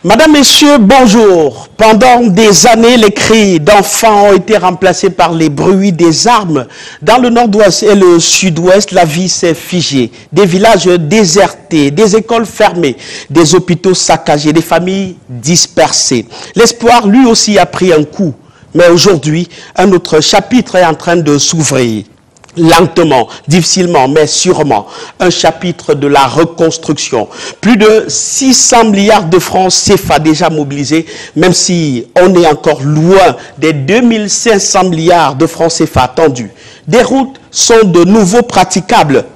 Madame, Messieurs, bonjour. Pendant des années, les cris d'enfants ont été remplacés par les bruits des armes. Dans le nord-ouest et le sud-ouest, la vie s'est figée. Des villages désertés, des écoles fermées, des hôpitaux saccagés, des familles dispersées. L'espoir, lui aussi, a pris un coup. Mais aujourd'hui, un autre chapitre est en train de s'ouvrir. Lentement, difficilement, mais sûrement, un chapitre de la reconstruction. Plus de 600 milliards de francs CFA déjà mobilisés, même si on est encore loin des 2500 milliards de francs CFA attendus. Des routes sont de nouveau praticables.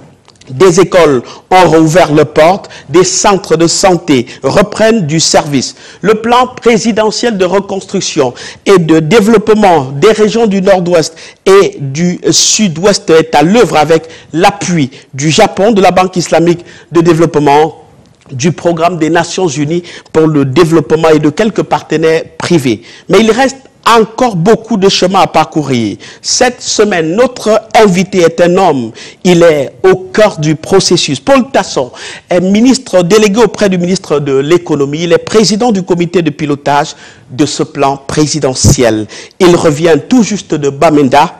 Des écoles ont rouvert leurs portes, des centres de santé reprennent du service. Le plan présidentiel de reconstruction et de développement des régions du nord-ouest et du sud-ouest est à l'œuvre avec l'appui du Japon, de la Banque islamique de développement, du programme des Nations Unies pour le développement et de quelques partenaires privés. Mais il reste encore beaucoup de chemin à parcourir. Cette semaine, notre invité est un homme. Il est au cœur du processus. Paul Tasson est ministre délégué auprès du ministre de l'économie. Il est président du comité de pilotage de ce plan présidentiel. Il revient tout juste de Bamenda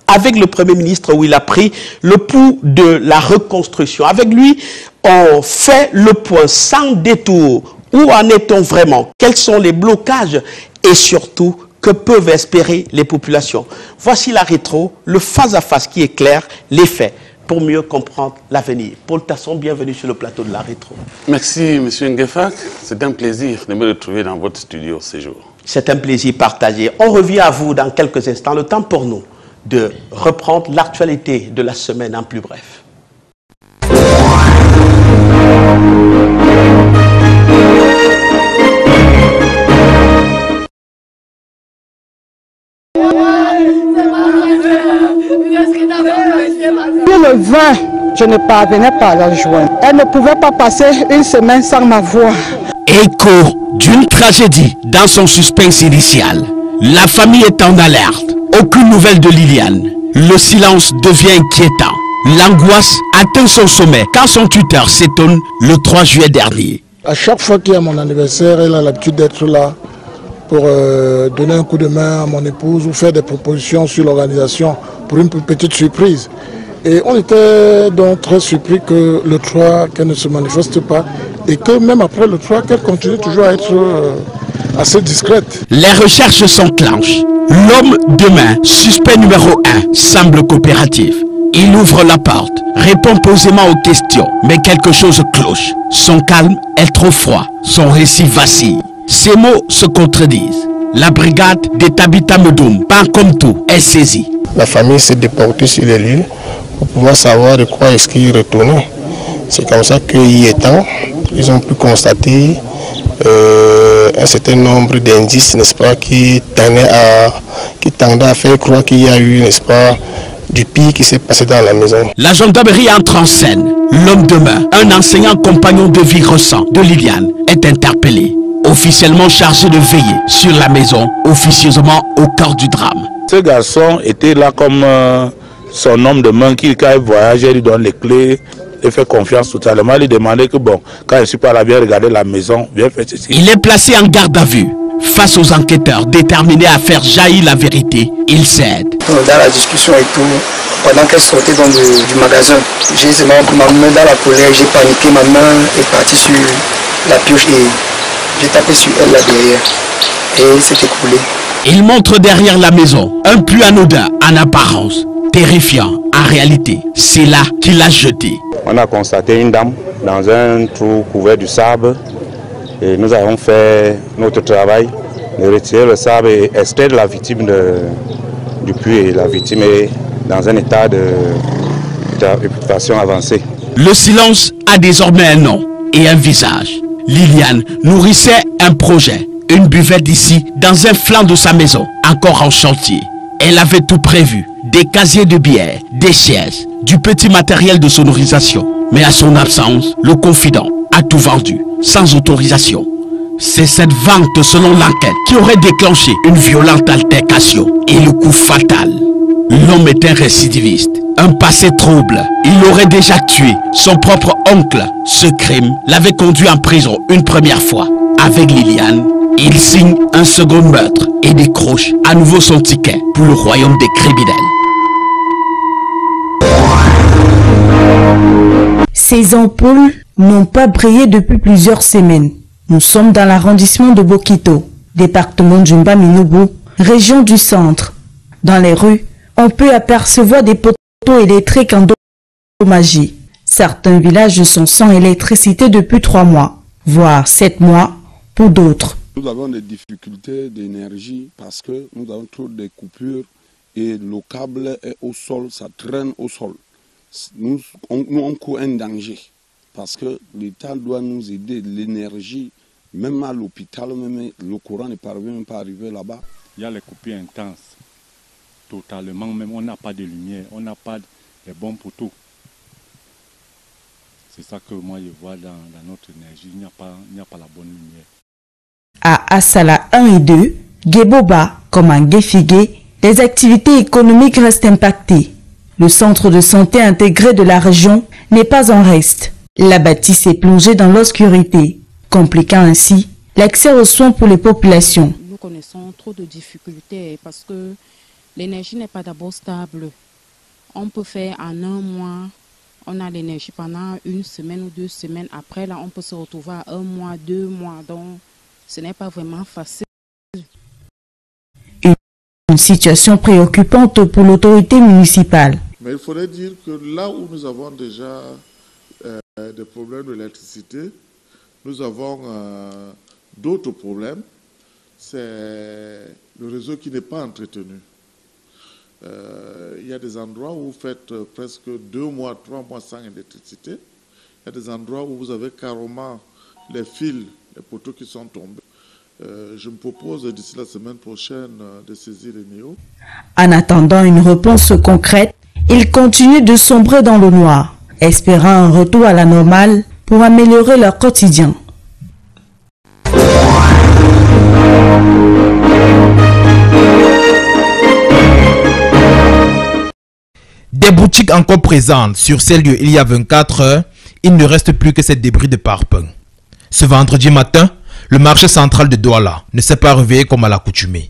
avec le Premier ministre où il a pris le pouls de la reconstruction. Avec lui, on fait le point sans détour. Où en est-on vraiment? Quels sont les blocages? Et surtout, que peuvent espérer les populations? Voici la rétro, le face-à-face qui éclaire les faits pour mieux comprendre l'avenir. Paul Tasson, bienvenue sur le plateau de la rétro. Merci, M. Ngefak. C'est un plaisir de me retrouver dans votre studio ce jour. C'est un plaisir partagé. On revient à vous dans quelques instants. Le temps pour nous de reprendre l'actualité de la semaine en plus bref. Le 20, je ne parvenais pas à la joindre. Elle ne pouvait pas passer une semaine sans ma voix. Écho d'une tragédie dans son suspense initial. La famille est en alerte. Aucune nouvelle de Liliane. Le silence devient inquiétant. L'angoisse atteint son sommet quand son tuteur s'étonne le 3 juillet dernier. À chaque fois qu'il y a mon anniversaire, elle a l'habitude d'être là pour donner un coup de main à mon épouse ou faire des propositions sur l'organisation pour une petite surprise. Et on était donc très surpris que le 3, qu'elle ne se manifeste pas et que même après le 3, qu'elle continue toujours à être assez discrète. Les recherches s'enclenchent. L'homme demain, suspect numéro 1, semble coopératif. Il ouvre la porte, répond posément aux questions, mais quelque chose cloche. Son calme est trop froid, son récit vacille. Ces mots se contredisent. La brigade des Tabita Medoum, pas comme tout, est saisie. La famille s'est déportée sur les lieux pour pouvoir savoir de quoi est-ce qu'il retournait. C'est comme ça qu'y étant, ils ont pu constater un certain nombre d'indices, n'est-ce pas, qui tendaient à faire croire qu'il y a eu, n'est-ce pas, du pire qui s'est passé dans la maison. La gendarmerie entre en scène. L'homme demain, un enseignant compagnon de vie récent de Liliane, est interpellé. Officiellement chargé de veiller sur la maison, officieusement au cœur du drame. Ce garçon était là comme son homme de main qui, quand il voyageait, lui donne les clés, il fait confiance totalement. Il lui demandait que bon, quand je ne suis pas là, viens regarder la maison, viens faire ceci. Il est placé en garde à vue. Face aux enquêteurs déterminés à faire jaillir la vérité, il cède. Dans la discussion et tout, pendant qu'elle sortait du magasin, j'ai seulement pris ma main dans la colère, j'ai paniqué, ma main est partie sur la pioche et j'ai tapé sur elle là derrière et elle s'est écroulée. Il montre derrière la maison un puits anodin en apparence, terrifiant en réalité. C'est là qu'il l'a jeté. On a constaté une dame dans un trou couvert du sable et nous avons fait notre travail de retirer le sable et extraire la victime du puits. Et la victime est dans un état de putréfaction avancée. Le silence a désormais un nom et un visage. Liliane nourrissait un projet, une buvette ici, dans un flanc de sa maison, encore en chantier. Elle avait tout prévu, des casiers de bière, des chaises, du petit matériel de sonorisation. Mais à son absence, le confident a tout vendu, sans autorisation. C'est cette vente, selon l'enquête, qui aurait déclenché une violente altercation et le coup fatal. L'homme est un récidiviste, un passé trouble. Il aurait déjà tué son propre oncle. Ce crime l'avait conduit en prison une première fois. Avec Liliane, il signe un second meurtre et décroche à nouveau son ticket pour le royaume des criminels. Ces ampoules n'ont pas brillé depuis plusieurs semaines. Nous sommes dans l'arrondissement de Bokito, département du Mbaminobo, région du centre. Dans les rues, on peut apercevoir des poteaux électriques endommagés. Certains villages sont sans électricité depuis 3 mois, voire 7 mois pour d'autres. Nous avons des difficultés d'énergie parce que nous avons trop de coupures et le câble est au sol, ça traîne au sol. Nous on court un danger parce que l'État doit nous aider. L'énergie, même à l'hôpital, même le courant ne parvient même pas à arriver là-bas. Il y a les coupures intenses, totalement, même on n'a pas de lumière, on n'a pas de bons poteaux. C'est ça que moi je vois dans notre énergie, il n'y a pas la bonne lumière. À Assala 1 et 2, Geboba comme à Gefigé, les activités économiques restent impactées. Le centre de santé intégré de la région n'est pas en reste. La bâtisse est plongée dans l'obscurité, compliquant ainsi l'accès aux soins pour les populations. Nous connaissons trop de difficultés parce que l'énergie n'est pas d'abord stable. On peut faire en 1 mois, on a l'énergie pendant 1 semaine ou 2 semaines. Après, là, on peut se retrouver à 1 mois, 2 mois. Donc, ce n'est pas vraiment facile. Une situation préoccupante pour l'autorité municipale. Mais il faudrait dire que là où nous avons déjà des problèmes d'électricité, nous avons d'autres problèmes. C'est le réseau qui n'est pas entretenu. Il y a des endroits où vous faites presque 2 mois, 3 mois sans électricité. Il y a des endroits où vous avez carrément les fils, les poteaux qui sont tombés. Je me propose d'ici la semaine prochaine de saisir les NEO. En attendant une réponse concrète, ils continuent de sombrer dans le noir, espérant un retour à la normale pour améliorer leur quotidien. Des boutiques encore présentes sur ces lieux il y a 24 heures, il ne reste plus que ces débris de parpaing. Ce vendredi matin, le marché central de Douala ne s'est pas réveillé comme à l'accoutumée.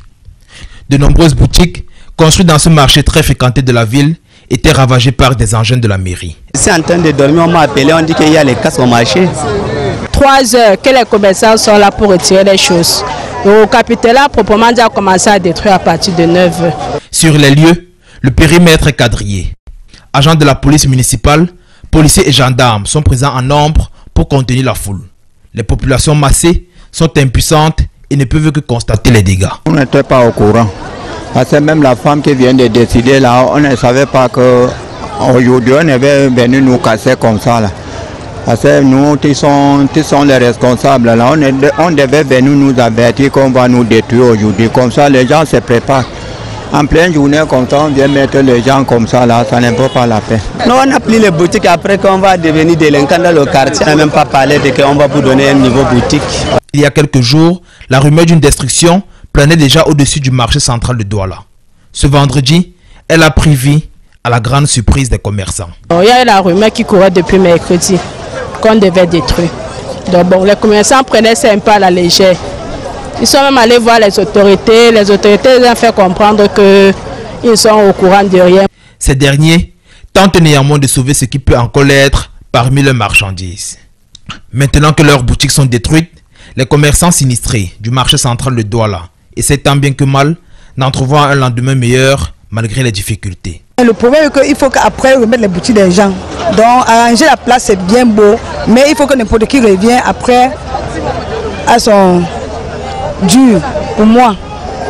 De nombreuses boutiques, construites dans ce marché très fréquenté de la ville, étaient ravagées par des engins de la mairie. C'est en train de dormir, on m'a appelé, on dit qu'il y a les casques au marché. 3 heures que les commerçants sont là pour retirer les choses. Le capitaine a proprement dit a commencé à détruire à partir de 9 heures. Sur les lieux, le périmètre est quadrillé. Agents de la police municipale, policiers et gendarmes sont présents en nombre pour contenir la foule. Les populations massées sont impuissantes et ne peuvent que constater les dégâts. On n'était pas au courant. Parce que même la femme qui vient de décider là, on ne savait pas qu'aujourd'hui on avait venu nous casser comme ça là. Parce que nous qui sont les responsables là, on devait venir nous avertir qu'on va nous détruire aujourd'hui. Comme ça les gens se préparent. En pleine journée comme ça, on vient mettre les gens comme ça là, ça ne vaut pas la peine. Nous on a pris les boutiques après qu'on va devenir délinquants dans le quartier. On n'a même pas parlé de qu'on va vous donner un niveau boutique. Il y a quelques jours, la rumeur d'une destruction planait déjà au-dessus du marché central de Douala. Ce vendredi, elle a pris vie à la grande surprise des commerçants. Il y a eu la rumeur qui courait depuis mercredi qu'on devait détruire. Donc bon, les commerçants prenaient ça un peu à la légère. Ils sont même allés voir les autorités les ont fait comprendre qu'ils sont au courant de rien. Ces derniers tentent néanmoins de sauver ce qui peut encore l'être parmi leurs marchandises. Maintenant que leurs boutiques sont détruites, les commerçants sinistrés du marché central de Douala essaient tant bien que mal d'entrevoir un lendemain meilleur malgré les difficultés. Le problème est qu'il faut qu'après remettre les boutiques des gens. Donc arranger la place c'est bien beau, mais il faut que n'importe qui revienne après à son dur pour moi.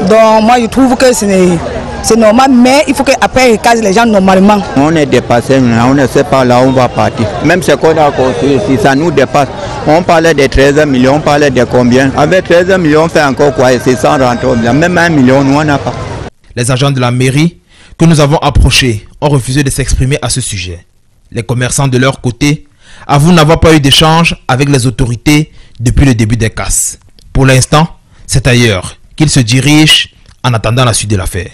Donc moi je trouve que c'est normal, mais il faut qu'après ils casent les gens normalement. On est dépassé, on ne sait pas là où on va partir. Même ce qu'on a construit, si ça nous dépasse. On parlait de 13 millions, on parlait de combien? Avec 13 millions, on fait encore quoi? Et c'est sans rentrer. Même 1 million, nous on n'a pas. Les agents de la mairie que nous avons approchés ont refusé de s'exprimer à ce sujet. Les commerçants de leur côté avouent n'avoir pas eu d'échange avec les autorités depuis le début des casses. Pour l'instant, c'est ailleurs qu'ils se dirigent en attendant la suite de l'affaire.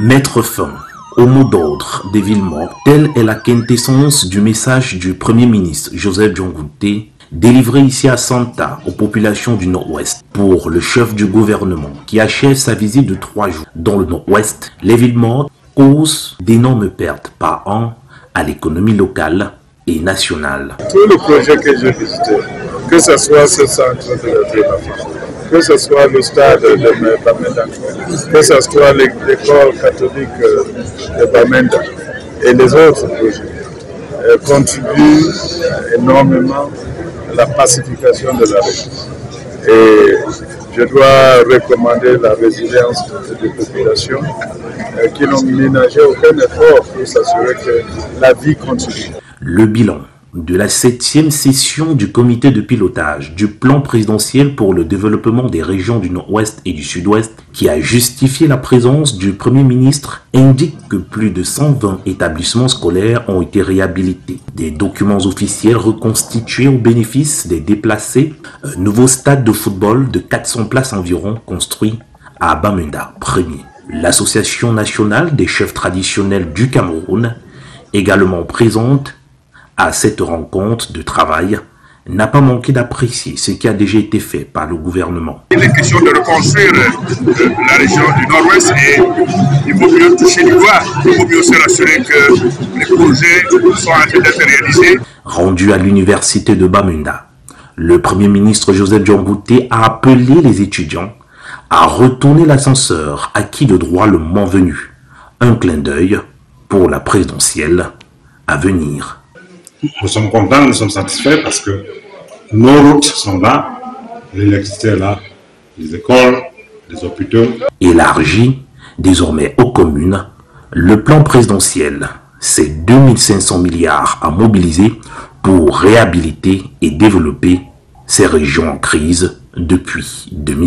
Mettre fin au mot d'ordre des villes mortes, telle est la quintessence du message du Premier ministre Joseph Dion-Ngouté, délivré ici à Santa aux populations du Nord-Ouest. Pour le chef du gouvernement qui achève sa visite de 3 jours dans le Nord-Ouest, les villes mortes causent d'énormes pertes par an à l'économie locale et nationale. Tous les projets que j'ai visités, que ce soit ce centre de la que ce soit le stade de Bamenda, que ce soit l'école catholique de Bamenda et les autres projets, contribuent énormément à la pacification de la région. Et je dois recommander la résilience des populations qui n'ont ménagé aucun effort pour s'assurer que la vie continue. Le bilan de la 7e session du comité de pilotage du plan présidentiel pour le développement des régions du Nord-Ouest et du Sud-Ouest, qui a justifié la présence du Premier ministre, indique que plus de 120 établissements scolaires ont été réhabilités. Des documents officiels reconstitués au bénéfice des déplacés, un nouveau stade de football de 400 places environ construit à Bamenda, premier. L'Association nationale des chefs traditionnels du Cameroun, également présente à cette rencontre de travail, n'a pas manqué d'apprécier ce qui a déjà été fait par le gouvernement. Il est question de reconstruire la région du Nord-Ouest et il faut mieux toucher du doigt, il faut mieux se rassurer que les projets sont en train d'être réalisés. Rendu à l'université de Bamenda, le Premier ministre Joseph Dion-Ngouté a appelé les étudiants à retourner l'ascenseur acquis de droit le moment venu. Un clin d'œil pour la présidentielle à venir. Nous sommes contents, nous sommes satisfaits parce que nos routes sont là, l'électricité est là, les écoles, les hôpitaux. Élargi désormais aux communes, le plan présidentiel, c'est 2500 milliards à mobiliser pour réhabiliter et développer ces régions en crise depuis 2000.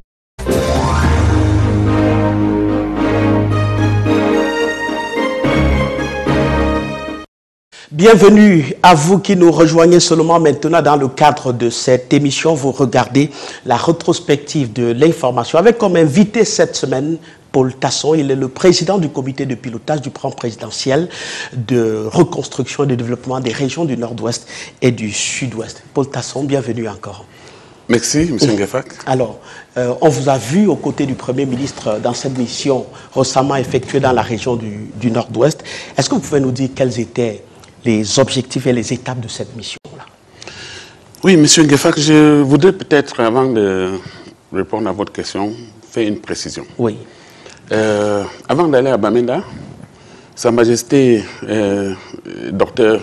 Bienvenue à vous qui nous rejoignez seulement maintenant dans le cadre de cette émission. Vous regardez la rétrospective de l'information avec comme invité cette semaine Paul Tasson. Il est le président du comité de pilotage du plan présidentiel de reconstruction et de développement des régions du Nord-Ouest et du Sud-Ouest. Paul Tasson, bienvenue encore. Merci, M. Ngefak. Alors, on vous a vu aux côtés du Premier ministre dans cette mission récemment effectuée dans la région du Nord-Ouest. Est-ce que vous pouvez nous dire quels étaient les objectifs et les étapes de cette mission-là? Oui, M. Ngefak, je voudrais peut-être, avant de répondre à votre question, faire une précision. Oui. Avant d'aller à Bamenda, Sa Majesté Dr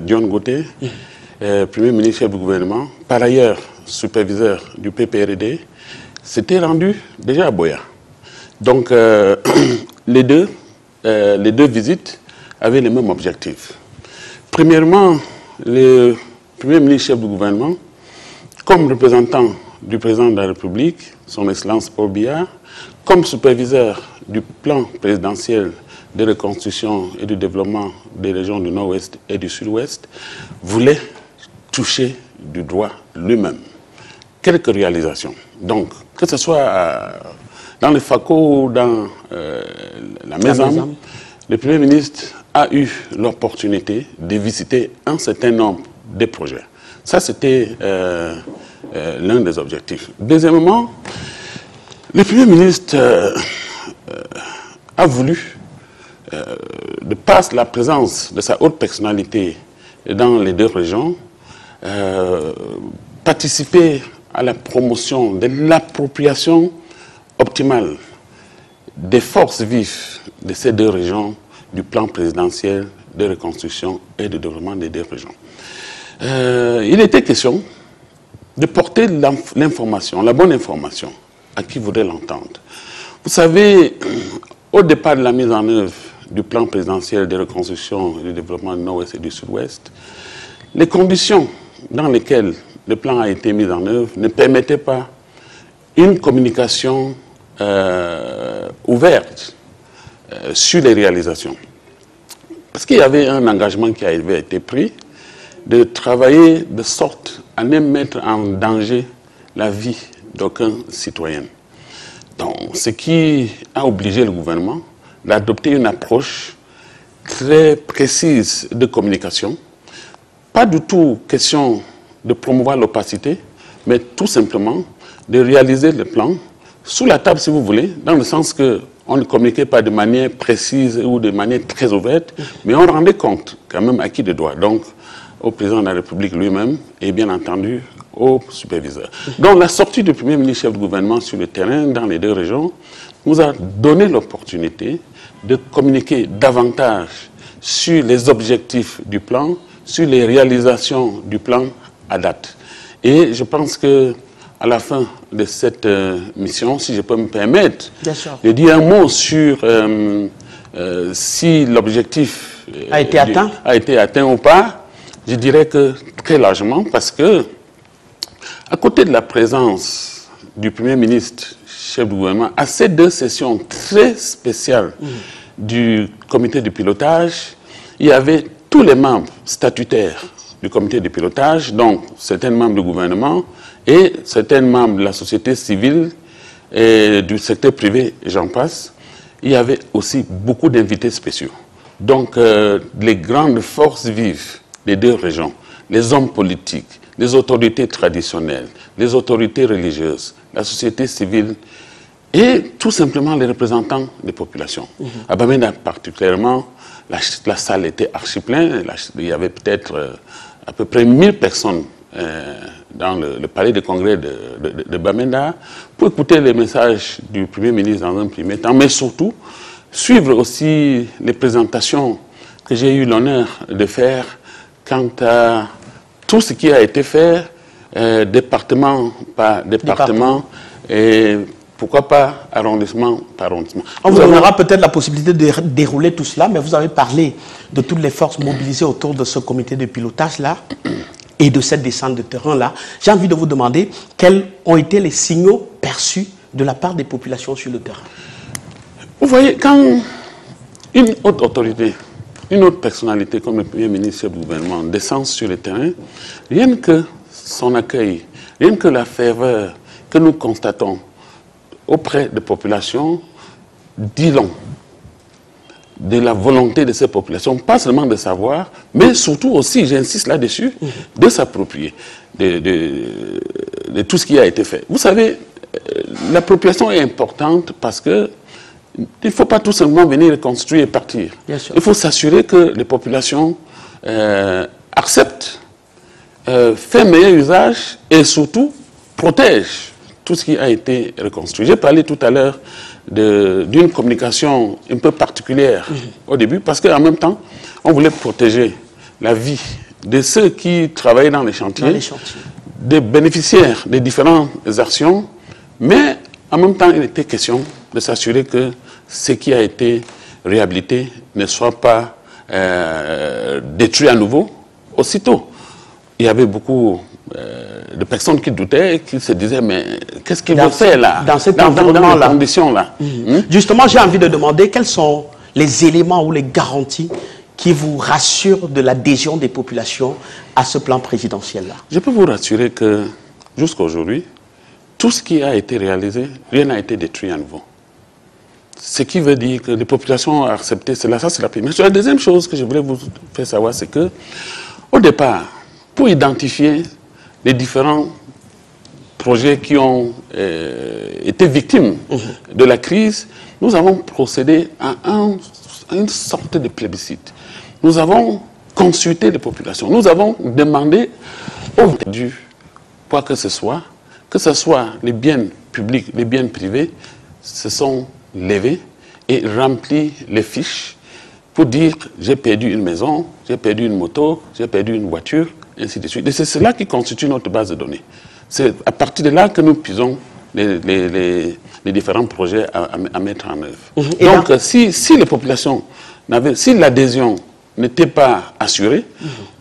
Dion-Ngouté, Premier ministre chef du gouvernement, par ailleurs superviseur du PPRD, s'était rendu déjà à Boya. Donc, les deux visites avaient les mêmes objectifs. Premièrement, le Premier ministre chef du gouvernement, comme représentant du président de la République, son Excellence Paul Biya, comme superviseur du plan présidentiel de reconstruction et de développement des régions du Nord-Ouest et du Sud-Ouest, voulait toucher du doigt lui-même quelques réalisations. Donc, que ce soit dans le FACO ou dans la Maison, le Premier ministre a eu l'opportunité de visiter un certain nombre de projets. Ça, c'était l'un des objectifs. Deuxièmement, le Premier ministre a voulu, de par la présence de sa haute personnalité dans les deux régions, participer à la promotion de l'appropriation optimale des forces vives de ces deux régions du plan présidentiel de reconstruction et de développement des deux régions. Il était question de porter l'information, la bonne information, à qui voudrait l'entendre. Vous savez, au départ de la mise en œuvre du plan présidentiel de reconstruction et de développement du Nord-Ouest et du Sud-Ouest, les conditions dans lesquelles le plan a été mis en œuvre ne permettaient pas une communication ouverte sur les réalisations. Parce qu'il y avait un engagement qui avait été pris de travailler de sorte à ne mettre en danger la vie d'aucun citoyen. Donc, ce qui a obligé le gouvernement d'adopter une approche très précise de communication. Pas du tout question de promouvoir l'opacité, mais tout simplement de réaliser le plan sous la table, si vous voulez, dans le sens que on ne communiquait pas de manière précise ou de manière très ouverte, mais on rendait compte quand même à qui de droit. Donc, au président de la République lui-même et bien entendu au superviseur. Donc, la sortie du Premier ministre chef de gouvernement sur le terrain dans les deux régions nous a donné l'opportunité de communiquer davantage sur les objectifs du plan, sur les réalisations du plan à date. Et je pense que à la fin de cette mission, si je peux me permettre de dire un mot sur si l'objectif a été atteint ou pas, je dirais que très largement, parce que à côté de la présence du Premier ministre chef du gouvernement, à ces deux sessions très spéciales du comité de pilotage, il y avait tous les membres statutaires du comité de pilotage, donc certains membres du gouvernement et certains membres de la société civile et du secteur privé, et j'en passe. Il y avait aussi beaucoup d'invités spéciaux. Donc les grandes forces vives des deux régions, les hommes politiques, les autorités traditionnelles, les autorités religieuses, la société civile et tout simplement les représentants des populations. À Bamenda particulièrement, la salle était archi pleine, il y avait peut-être à peu près 1000 personnes dans le palais de congrès de Bamenda pour écouter les messages du Premier ministre dans un premier temps, mais surtout suivre aussi les présentations que j'ai eu l'honneur de faire quant à tout ce qui a été fait, département par département, et pourquoi pas arrondissement par arrondissement. On vous donnera peut-être la possibilité de dérouler tout cela, mais vous avez parlé de toutes les forces mobilisées autour de ce comité de pilotage-là et de cette descente de terrain-là. J'ai envie de vous demander quels ont été les signaux perçus de la part des populations sur le terrain. Vous voyez, quand une haute autorité, une autre personnalité comme le Premier ministre du gouvernement descend sur le terrain, rien que son accueil, rien que la ferveur que nous constatons auprès des populations, dit long de la volonté de ces populations, pas seulement de savoir, mais surtout aussi, j'insiste là-dessus, de s'approprier de tout ce qui a été fait. Vous savez, l'appropriation est importante parce que il ne faut pas tout simplement venir reconstruire et partir. Il faut s'assurer que les populations acceptent, font meilleur usage et surtout protègent tout ce qui a été reconstruit. J'ai parlé tout à l'heure d'une communication un peu particulière au début, parce qu'en même temps, on voulait protéger la vie de ceux qui travaillaient dans les chantiers, des bénéficiaires des différentes actions, mais en même temps, il était question de s'assurer que ce qui a été réhabilité ne soit pas détruit à nouveau aussitôt. Il y avait beaucoup de personnes qui doutaient, qui se disaient, mais qu'est-ce qu'il veut faire là, dans ces conditions-là? Justement, j'ai envie de demander quels sont les éléments ou les garanties qui vous rassurent de l'adhésion des populations à ce plan présidentiel-là. Je peux vous rassurer que jusqu'à aujourd'hui, tout ce qui a été réalisé, rien n'a été détruit à nouveau. Ce qui veut dire que les populations ont accepté cela. Ça, c'est la première chose. La deuxième chose que je voulais vous faire savoir, c'est que, au départ, pour identifier les différents projets qui ont été victimes de la crise, nous avons procédé à une sorte de plébiscite. Nous avons consulté les populations. Nous avons demandé aux du quoi que ce soit les biens publics, les biens privés, se sont levés et remplis les fiches pour dire j'ai perdu une maison, j'ai perdu une moto, j'ai perdu une voiture, ainsi de suite. Et c'est cela qui constitue notre base de données. C'est à partir de là que nous puisons les différents projets à mettre en œuvre. Donc, si les populations si l'adhésion n'était pas assurée,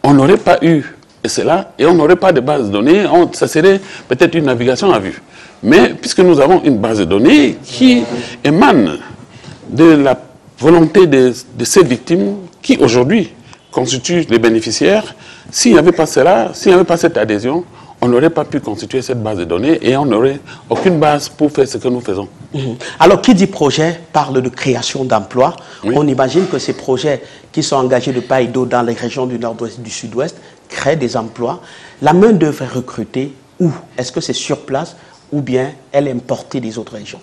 on n'aurait pas eu cela et on n'aurait pas de base de données, ça serait peut-être une navigation à vue. Mais puisque nous avons une base de données qui émane de la volonté de ces victimes qui aujourd'hui constituent les bénéficiaires, s'il n'y avait pas cela, s'il n'y avait pas cette adhésion, on n'aurait pas pu constituer cette base de données et on n'aurait aucune base pour faire ce que nous faisons. Alors, qui dit projet parle de création d'emplois. On imagine que ces projets qui sont engagés de part et d'autre dans les régions du nord-ouest et du sud-ouest créent des emplois. La main-d'œuvre est recrutée où? Est-ce que c'est sur place ou bien elle est importée des autres régions?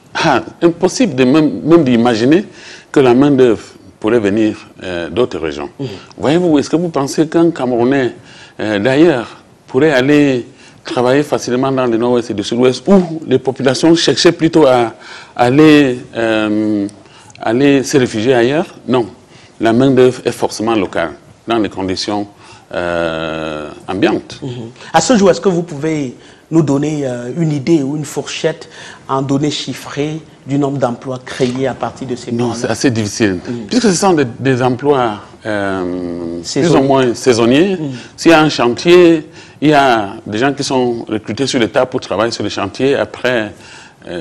Impossible de même d'imaginer que la main-d'œuvre pourrait venir d'autres régions. Voyez-vous, est-ce que vous pensez qu'un Camerounais d'ailleurs pourrait aller travailler facilement dans le nord-ouest et le sud-ouest où les populations cherchaient plutôt à aller se réfugier ailleurs? Non. La main-d'œuvre est forcément locale, dans les conditions ambiantes. À ce jour, est-ce que vous pouvez nous donner une idée ou une fourchette en données chiffrées du nombre d'emplois créés à partir de ces Non, c'est assez difficile. Puisque ce sont des emplois plus ou moins saisonniers. S'il y a un chantier, il y a des gens qui sont recrutés sur le tas pour travailler sur le chantier. Après,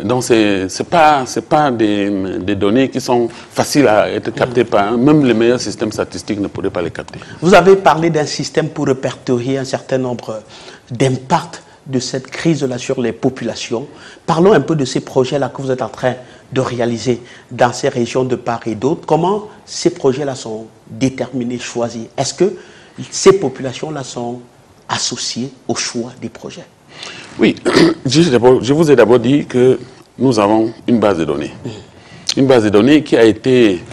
donc c'est pas des données qui sont faciles à être captées par même les meilleurs systèmes statistiques ne pourraient pas les capter. Vous avez parlé d'un système pour répertorier un certain nombre d'impacts de cette crise-là sur les populations. Parlons un peu de ces projets-là que vous êtes en train de réaliser dans ces régions de part et d'autre. Comment ces projets-là sont déterminés, choisis? Est-ce que ces populations-là sont associées au choix des projets? Oui, je vous ai d'abord dit que nous avons une base de données. Une base de données qui a été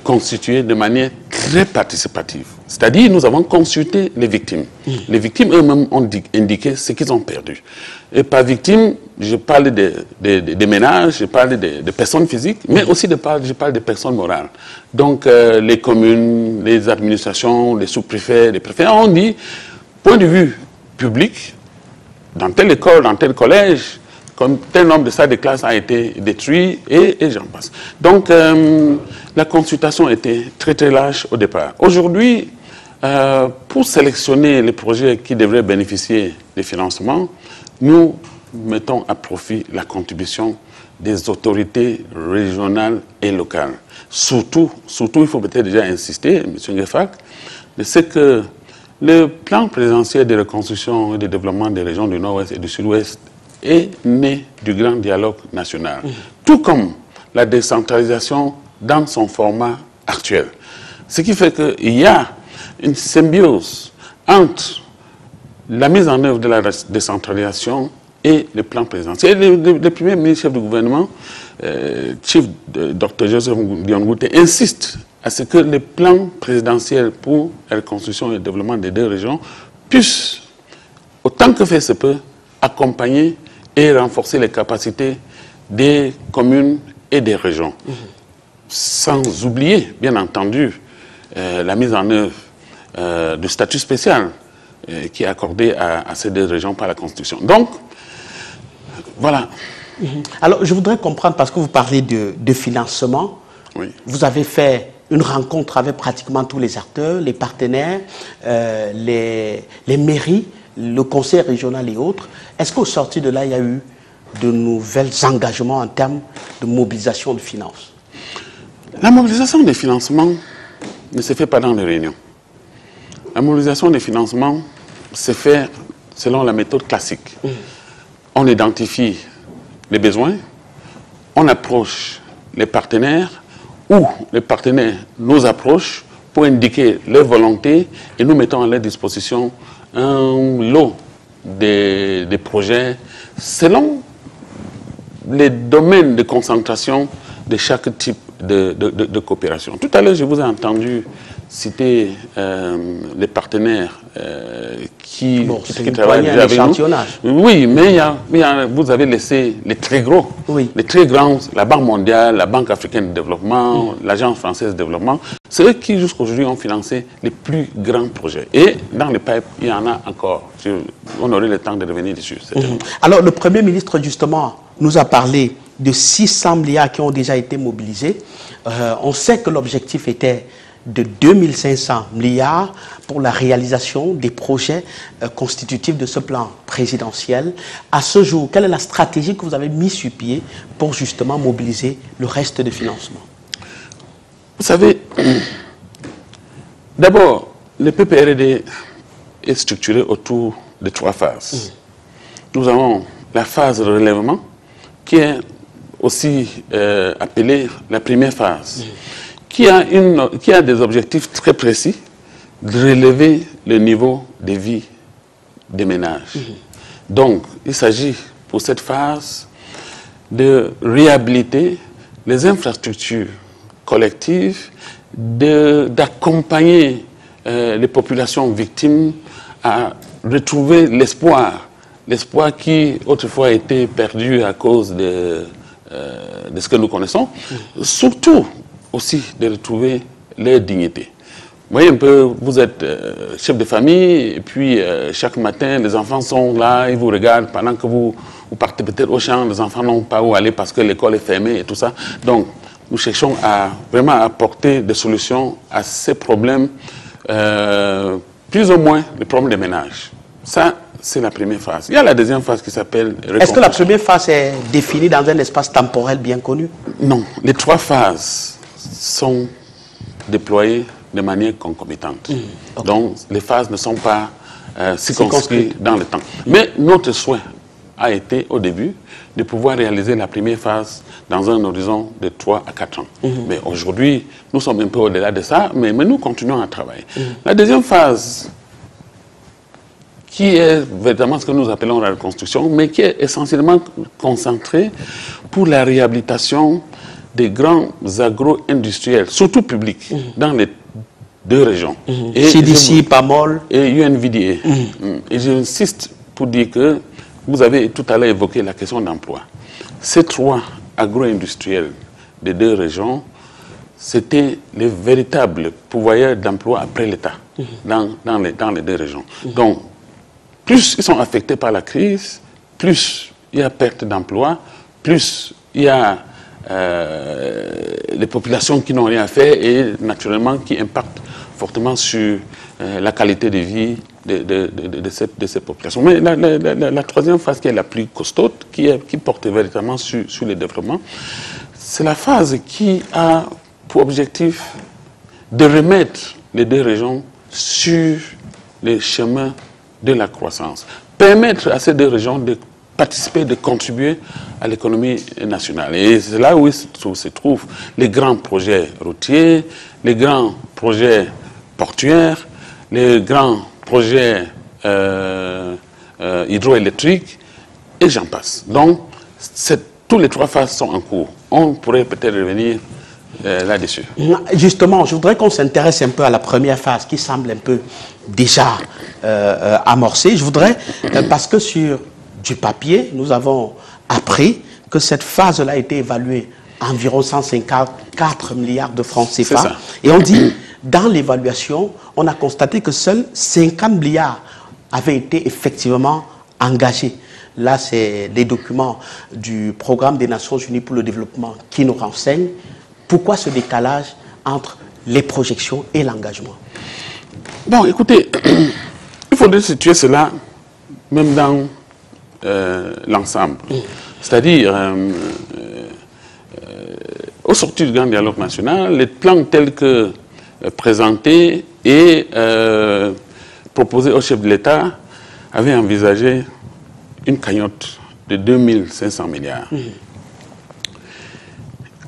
constituée de manière très participative. C'est-à-dire, nous avons consulté les victimes. Les victimes eux-mêmes ont indiqué ce qu'ils ont perdu. Et par victime, je parle des ménages, je parle des personnes physiques, mais aussi je parle des personnes morales. Donc, les communes, les administrations, les sous-préfets, les préfets ont dit, point de vue public, dans telle école, dans tel collège, comme tel nombre de salles de classe a été détruit, et j'en passe. Donc, la consultation était très très large au départ. Aujourd'hui, pour sélectionner les projets qui devraient bénéficier des financements, nous mettons à profit la contribution des autorités régionales et locales. Surtout, il faut peut-être déjà insister, M. Ngefak, de ce que le plan présidentiel de reconstruction et de développement des régions du Nord-Ouest et du Sud-Ouest est né du grand dialogue national. Tout comme la décentralisation dans son format actuel. Ce qui fait qu'il y a une symbiose entre la mise en œuvre de la décentralisation et le plan présidentiel. Le premier ministre chef du gouvernement, Dr Joseph Dion Ngouté, insiste à ce que le plan présidentiel pour la reconstruction et le développement des deux régions puisse, autant que faire se peut, accompagner et renforcer les capacités des communes et des régions. Sans oublier, bien entendu, la mise en œuvre du statut spécial qui est accordé à ces deux régions par la Constitution. Donc, voilà. Alors, je voudrais comprendre, parce que vous parlez de financement, vous avez fait une rencontre avec pratiquement tous les acteurs, les partenaires, les mairies, le conseil régional et autres. Est-ce qu'au sorti de là, il y a eu de nouvelles engagements en termes de mobilisation de finances? La mobilisation des financements ne se fait pas dans les réunions. La mobilisation des financements se fait selon la méthode classique. On identifie les besoins, on approche les partenaires, ou les partenaires nous approchent pour indiquer leur volonté et nous mettons à leur disposition un lot des projets selon les domaines de concentration de chaque type de coopération. Tout à l'heure, je vous ai entendu citer les partenaires qui travaillent déjà avec nous. Oui, mais vous avez laissé les très gros, les très grands, la Banque mondiale, la Banque africaine de développement, l'Agence française de développement, c'est eux qui jusqu'à aujourd'hui ont financé les plus grands projets. Et dans les pipes, il y en a encore. On aurait le temps de revenir dessus. Alors, le Premier ministre, justement, nous a parlé de 600 milliards qui ont déjà été mobilisés. On sait que l'objectif était de 2500 milliards pour la réalisation des projets constitutifs de ce plan présidentiel. À ce jour, quelle est la stratégie que vous avez mise sur pied pour justement mobiliser le reste des financements? Vous savez, d'abord, le PPRD est structuré autour de 3 phases. Nous avons la phase de relèvement, qui est aussi appelée la première phase, qui a des objectifs très précis de relever le niveau de vie des ménages. Donc, il s'agit pour cette phase de réhabiliter les infrastructures collectives, d'accompagner les populations victimes à retrouver l'espoir qui autrefois était perdu à cause de ce que nous connaissons, surtout aussi de retrouver leur dignité. Vous voyez un peu, vous êtes chef de famille, et puis chaque matin, les enfants sont là, ils vous regardent pendant que vous partez peut-être au champ, les enfants n'ont pas où aller parce que l'école est fermée et tout ça. Donc, nous cherchons à vraiment apporter des solutions à ces problèmes, plus ou moins les problèmes des ménages. Ça, c'est la première phase. Il y a la deuxième phase qui s'appelle... Est-ce que la première phase est définie dans un espace temporel bien connu? Non. Les 3 phases sont déployées de manière concomitante. Okay. Donc, les phases ne sont pas circonscrites dans le temps. Mais notre souhait a été, au début, de pouvoir réaliser la première phase dans un horizon de 3 à 4 ans. Mais aujourd'hui, nous sommes un peu au-delà de ça, mais nous continuons à travailler. La deuxième phase, qui est véritablement ce que nous appelons la reconstruction, mais qui est essentiellement concentrée pour la réhabilitation des grands agro-industriels, surtout publics, dans les 2 régions. CDC, PAMOL et UNVDA. Et j'insiste pour dire que vous avez tout à l'heure évoqué la question d'emploi. Ces 3 agro-industriels des 2 régions, c'était les véritables pourvoyeurs d'emploi après l'État dans les 2 régions. Donc, plus ils sont affectés par la crise, plus il y a perte d'emploi, plus il y a les populations qui n'ont rien fait et naturellement qui impactent fortement sur la qualité de vie de ces populations. Mais la troisième phase qui est la plus costaude, qui porte véritablement sur le développement, c'est la phase qui a pour objectif de remettre les 2 régions sur les chemins de la croissance. Permettre à ces 2 régions de participer, de contribuer à l'économie nationale. Et c'est là où se trouvent les grands projets routiers, les grands projets portuaires, les grands projets hydroélectriques, et j'en passe. Donc, tous les 3 phases sont en cours. On pourrait peut-être revenir là-dessus. Justement, je voudrais qu'on s'intéresse un peu à la première phase qui semble un peu déjà amorcée. Je voudrais, parce que sur du papier, nous avons appris que cette phase-là a été évaluée à environ 154 milliards de francs CFA. Et on dit, dans l'évaluation, on a constaté que seuls 50 milliards avaient été effectivement engagés. Là, c'est les documents du Programme des Nations Unies pour le développement qui nous renseignent. Pourquoi ce décalage entre les projections et l'engagement? Bon, écoutez, il faudrait situer cela même dans l'ensemble. C'est-à-dire, au sortir du grand dialogue national, les plans tels que présentés et proposés au chef de l'État avaient envisagé une cagnotte de 2500 milliards.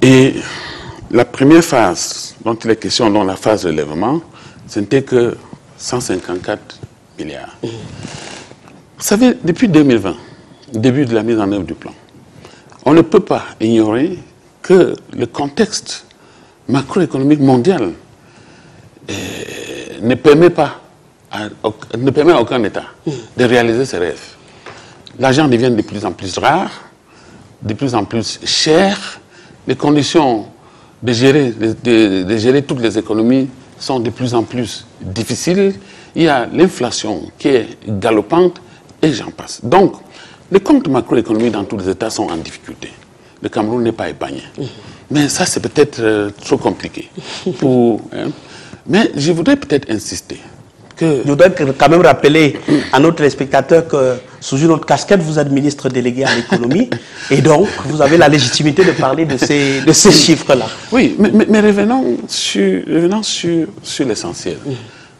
Et la première phase dont il est question, dans la phase de relèvement, ce n'était que 154 milliards. Vous savez, depuis 2020, début de la mise en œuvre du plan, on ne peut pas ignorer que le contexte macroéconomique mondial ne permet à aucun État de réaliser ses rêves. L'argent devient de plus en plus rare, de plus en plus cher, les conditions de gérer toutes les économies sont de plus en plus difficiles, il y a l'inflation qui est galopante et j'en passe. Donc, les comptes macroéconomiques dans tous les États sont en difficulté. Le Cameroun n'est pas épargné. Mais ça, c'est peut-être trop compliqué. Mais je voudrais peut-être insister. Je voudrais quand même rappeler à nos téléspectateurs que sous une autre casquette, vous êtes ministre délégué à l'économie et donc vous avez la légitimité de parler de ces chiffres-là. Oui, mais revenons sur l'essentiel,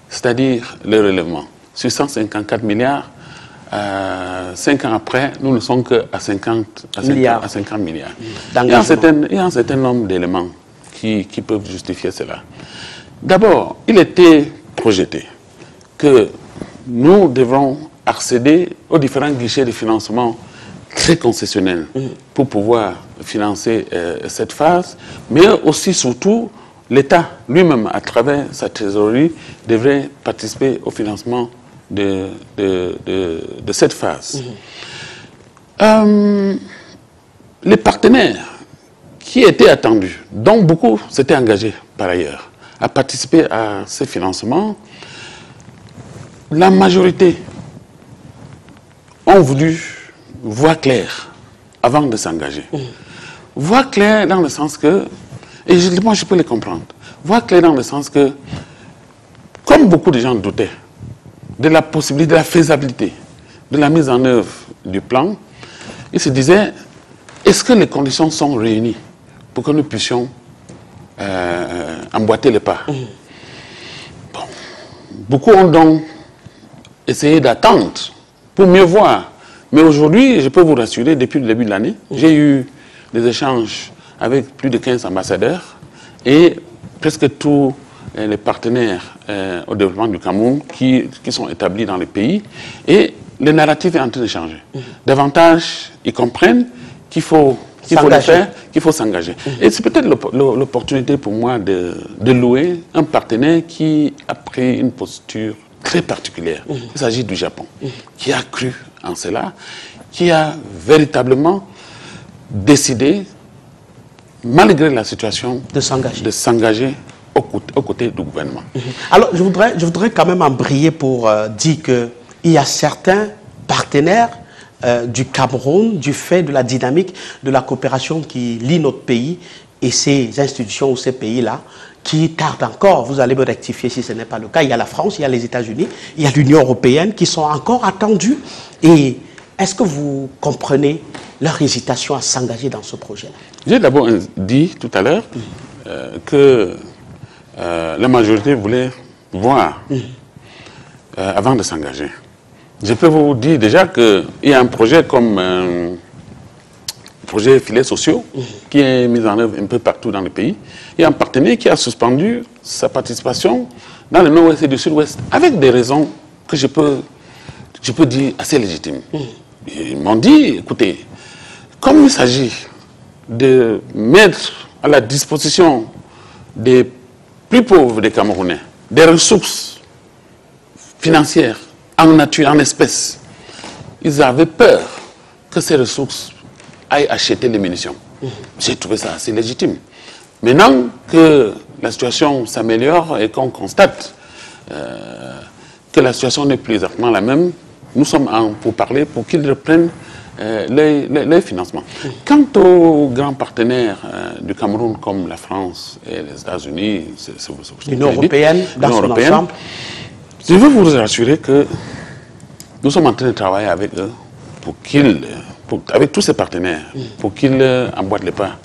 c'est-à-dire le relèvement. Sur 154 milliards, 5 ans après, nous ne sommes qu'à 50 milliards. Il y a un certain nombre d'éléments qui peuvent justifier cela. D'abord, il était projeté que nous devrons accéder aux différents guichets de financement très concessionnels pour pouvoir financer cette phase, mais aussi, surtout, l'État lui-même, à travers sa trésorerie, devrait participer au financement de cette phase. Les partenaires qui étaient attendus, dont beaucoup s'étaient engagés par ailleurs, à participer à ces financements, la majorité ont voulu voir clair avant de s'engager. Voir clair dans le sens que, et moi je peux les comprendre, voir clair dans le sens que, comme beaucoup de gens doutaient de la possibilité, de la faisabilité, de la mise en œuvre du plan, ils se disaient, est-ce que les conditions sont réunies pour que nous puissions emboîter le pas? Bon. Beaucoup ont donc essayé d'attendre pour mieux voir. Mais aujourd'hui, je peux vous rassurer, depuis le début de l'année, j'ai eu des échanges avec plus de 15 ambassadeurs et presque tous les partenaires au développement du Cameroun qui sont établis dans le pays. Et le narratif est en train de changer. Davantage, ils comprennent qu'il faut le faire, qu'il faut s'engager. Et c'est peut-être l'opportunité pour moi de louer un partenaire qui a pris une posture très particulière. Il s'agit du Japon, qui a cru en cela, qui a véritablement décidé, malgré la situation, de s'engager aux côtés du gouvernement. Alors, je voudrais quand même embrayer pour dire qu'il y a certains partenaires du Cameroun, du fait de la dynamique de la coopération qui lie notre pays et ces institutions ou ces pays-là, qui tardent encore. Vous allez me rectifier si ce n'est pas le cas. Il y a la France, il y a les États-Unis, il y a l'Union européenne qui sont encore attendus. Et est-ce que vous comprenez leur hésitation à s'engager dans ce projet-là? J'ai d'abord dit tout à l'heure que la majorité voulait voir avant de s'engager. Je peux vous dire déjà qu'il y a un projet comme projet filets sociaux qui est mis en œuvre un peu partout dans le pays. Il y a un partenaire qui a suspendu sa participation dans le nord-ouest et le sud-ouest avec des raisons que je peux dire assez légitimes. Ils m'ont dit, écoutez, comme il s'agit de mettre à la disposition des plus pauvres des Camerounais des ressources financières en nature, en espèces, ils avaient peur que ces ressources aillent acheter les munitions. J'ai trouvé ça assez légitime. Maintenant que la situation s'améliore et qu'on constate que la situation n'est plus exactement la même, nous sommes pour parler pour qu'ils reprennent les financements. Quant aux grands partenaires du Cameroun comme la France et les États-Unis, l'Union européenne, dans son ensemble, je veux vous rassurer que nous sommes en train de travailler avec eux avec tous ces partenaires, pour qu'ils emboîtent les pas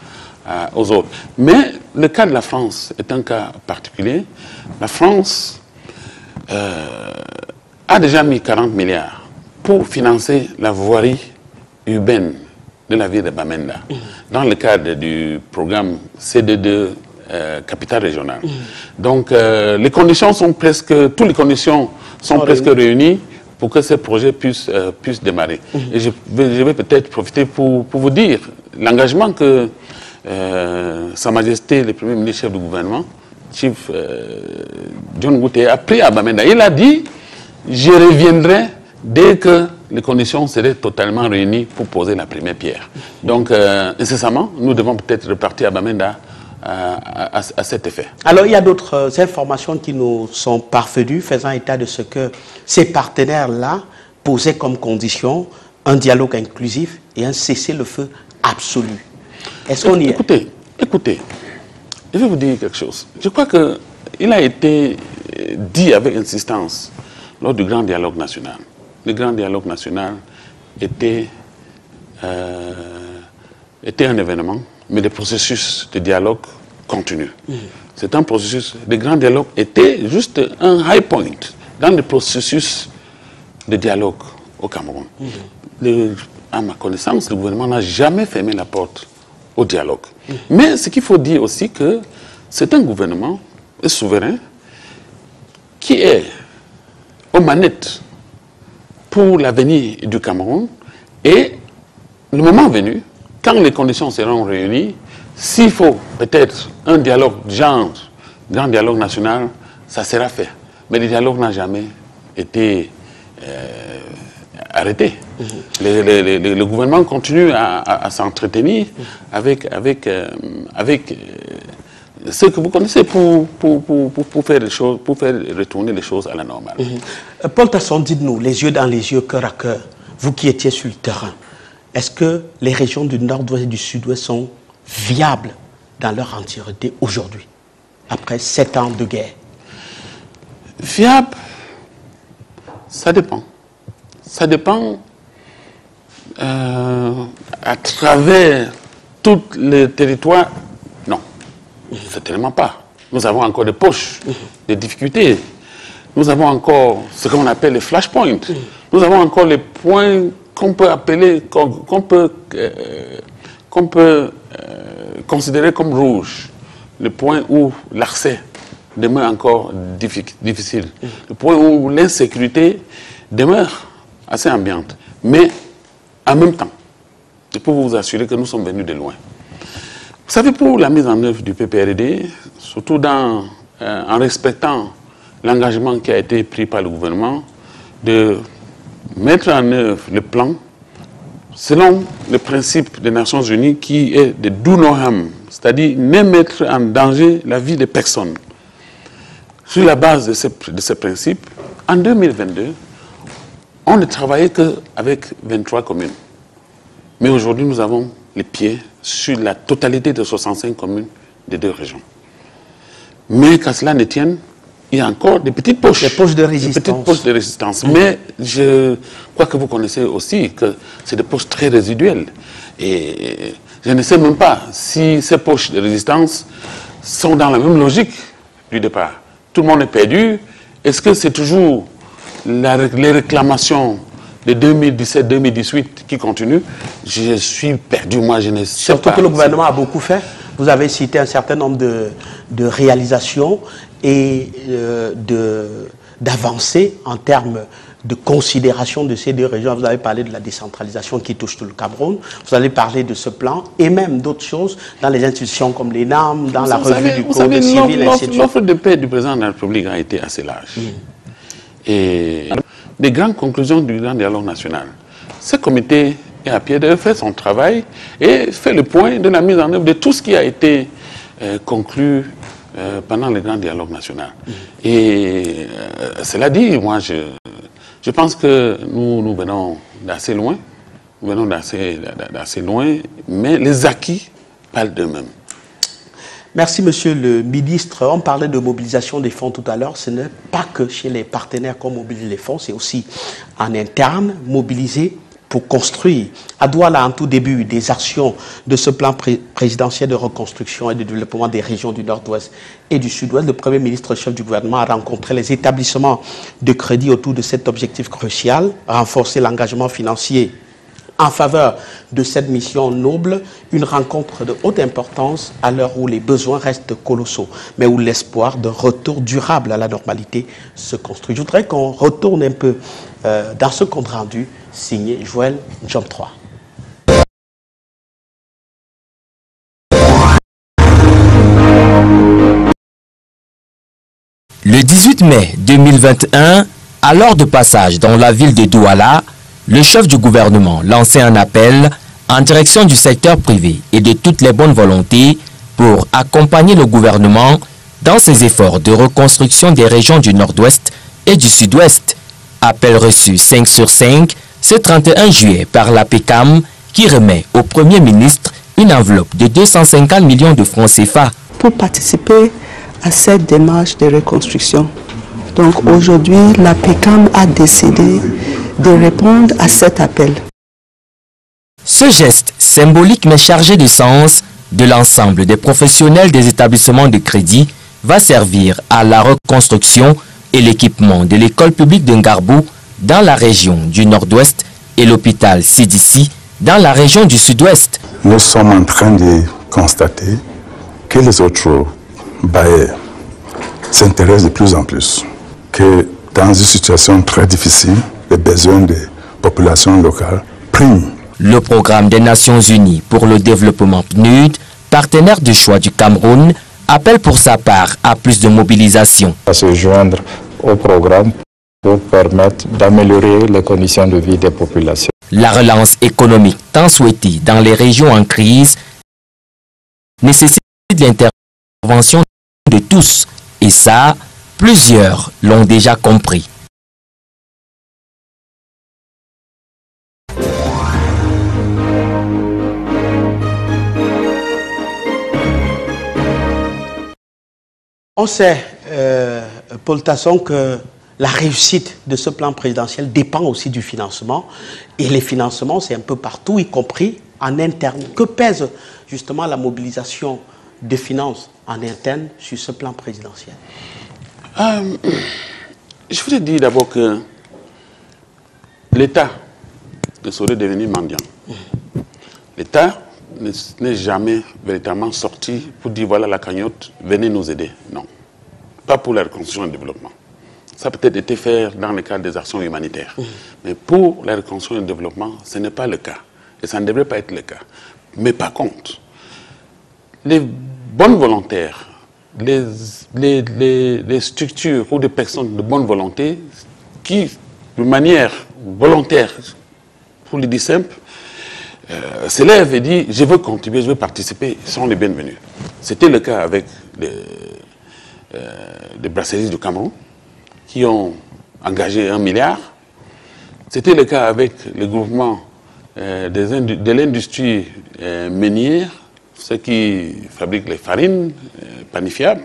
aux autres. Mais le cas de la France est un cas particulier. La France a déjà mis 40 milliards pour financer la voirie urbaine de la ville de Bamenda, dans le cadre du programme CD2 Capitale Régionale. Donc les conditions sont toutes les conditions sont presque réunies pour que ce projet puisse démarrer. Et je vais peut-être profiter pour vous dire l'engagement que Sa Majesté, le Premier ministre chef du gouvernement, Chief John Ngouté, a pris à Bamenda. Il a dit, je reviendrai dès que les conditions seraient totalement réunies pour poser la première pierre. Donc, incessamment, nous devons peut-être repartir à Bamenda à cet effet. Alors, il y a d'autres informations qui nous sont parvenues, faisant état de ce que ces partenaires-là posaient comme condition un dialogue inclusif et un cessez-le-feu absolu. Est-ce qu'on y est? Écoutez, je vais vous dire quelque chose. Je crois qu'il a été dit avec insistance lors du grand dialogue national. Le grand dialogue national était un événement, mais le processus de dialogue continue. C'est un processus, le grand dialogue était juste un high point dans le processus de dialogue au Cameroun. À ma connaissance, le gouvernement n'a jamais fermé la porte au dialogue. Mais ce qu'il faut dire aussi que c'est un gouvernement souverain qui est aux manettes pour l'avenir du Cameroun, et le moment venu, quand les conditions seront réunies, s'il faut peut-être un dialogue genre, grand dialogue national, ça sera fait. Mais le dialogue n'a jamais été arrêté. Le gouvernement continue à s'entretenir avec ce que vous connaissez pour faire les choses, pour faire retourner les choses à la normale. Paul Tasson, dites-nous, les yeux dans les yeux, cœur à cœur, vous qui étiez sur le terrain, est-ce que les régions du nord-ouest et du sud-ouest sont viables dans leur entièreté aujourd'hui, après 7 ans de guerre? Viable, ça dépend. Ça dépend à travers tous les territoires. Non, certainement pas. Nous avons encore des poches, des difficultés. Nous avons encore ce qu'on appelle les flashpoints. Nous avons encore les points qu'on peut appeler, qu'on peut considérer comme rouges. Le point où l'accès demeure encore difficile. Le point où l'insécurité demeure assez ambiante. Mais en même temps, je peux vous assurer que nous sommes venus de loin. Vous savez, pour la mise en œuvre du PPRD, surtout en respectant l'engagement qui a été pris par le gouvernement de mettre en œuvre le plan selon le principe des Nations Unies qui est de do no harm, c'est-à-dire ne mettre en danger la vie des personnes. Sur la base de ce principe, en 2022, on ne travaillait qu'avec 23 communes. Mais aujourd'hui, nous avons les pieds sur la totalité de 65 communes des 2 régions. Mais qu'à cela ne tienne, il y a encore des petites poches. Des poches de résistance. Des petites poches de résistance. Mais je crois que vous connaissez aussi que c'est des poches très résiduelles. Et je ne sais même pas si ces poches de résistance sont dans la même logique du départ. Tout le monde est perdu. Est-ce que c'est toujours les réclamations de 2017-2018 qui continuent? Je suis perdu, moi je ne sais pas. Surtout que le gouvernement a beaucoup fait. Vous avez cité un certain nombre de réalisations et d'avancées en termes de considération de ces 2 régions. Vous avez parlé de la décentralisation qui touche tout le Cameroun. Vous avez parlé de ce plan et même d'autres choses dans les institutions comme les NAM, dans la revue du Code civil, et ainsi de suite. L'offre de paix du président de la République a été assez large. Et des grandes conclusions du grand dialogue national. Ce comité est à pied d'œuvre, fait son travail et fait le point de la mise en œuvre de tout ce qui a été conclu pendant le grand dialogue national. Et cela dit, moi je pense que nous venons d'assez loin. Nous venons d'assez loin, mais les acquis parlent d'eux-mêmes. Merci, monsieur le ministre. On parlait de mobilisation des fonds tout à l'heure. Ce n'est pas que chez les partenaires qu'on mobilise les fonds, c'est aussi en interne, mobiliser pour construire. À Douala, en tout début des actions de ce plan présidentiel de reconstruction et de développement des régions du Nord-Ouest et du Sud-Ouest, le Premier ministre chef du gouvernement a rencontré les établissements de crédit autour de cet objectif crucial, renforcer l'engagement financier en faveur de cette mission noble, une rencontre de haute importance à l'heure où les besoins restent colossaux, mais où l'espoir d'un retour durable à la normalité se construit. Je voudrais qu'on retourne un peu dans ce compte rendu signé Joël Job 3. Le 18 mai 2021, à l'heure de passage dans la ville de Douala, le chef du gouvernement lançait un appel en direction du secteur privé et de toutes les bonnes volontés pour accompagner le gouvernement dans ses efforts de reconstruction des régions du Nord-Ouest et du Sud-Ouest. Appel reçu 5 sur 5 ce 31 juillet par la PECAM qui remet au Premier ministre une enveloppe de 250 millions de francs CFA. Pour participer à cette démarche de reconstruction. Donc aujourd'hui, la PECAM a décidé de répondre à cet appel. Ce geste symbolique mais chargé de sens de l'ensemble des professionnels des établissements de crédit va servir à la reconstruction et l'équipement de l'école publique de Ngarbou dans la région du nord-ouest et l'hôpital CDC dans la région du sud-ouest. Nous sommes en train de constater que les autres bailleurs s'intéressent de plus en plus, que dans une situation très difficile, les besoins des populations locales priment. Le programme des Nations Unies pour le développement PNUD, partenaire de choix du Cameroun, appelle pour sa part à plus de mobilisation. À se joindre au programme pour permettre d'améliorer les conditions de vie des populations. La relance économique tant souhaitée dans les régions en crise nécessite l'intervention de tous, et ça, plusieurs l'ont déjà compris. On sait, Paul Tasson, que la réussite de ce plan présidentiel dépend aussi du financement. Et les financements, c'est un peu partout, y compris en interne. Que pèse justement la mobilisation des finances en interne sur ce plan présidentiel? Je voudrais dire d'abord que l'État ne saurait devenir mendiant. L'État n'est jamais véritablement sorti pour dire voilà la cagnotte, venez nous aider. Non. Pas pour la reconstruction et le développement. Ça a peut-être été fait dans le cadre des actions humanitaires. Mais pour la reconstruction et le développement, ce n'est pas le cas. Et ça ne devrait pas être le cas. Mais par contre, les bonnes volontaires, les structures ou des personnes de bonne volonté qui, de manière volontaire, pour le dire simple, s'élèvent et disent je veux contribuer, je veux participer, sont les bienvenus. C'était le cas avec les brasseries du Cameroun qui ont engagé 1 milliard. C'était le cas avec le groupement de l'industrie minière, ceux qui fabriquent les farines panifiables,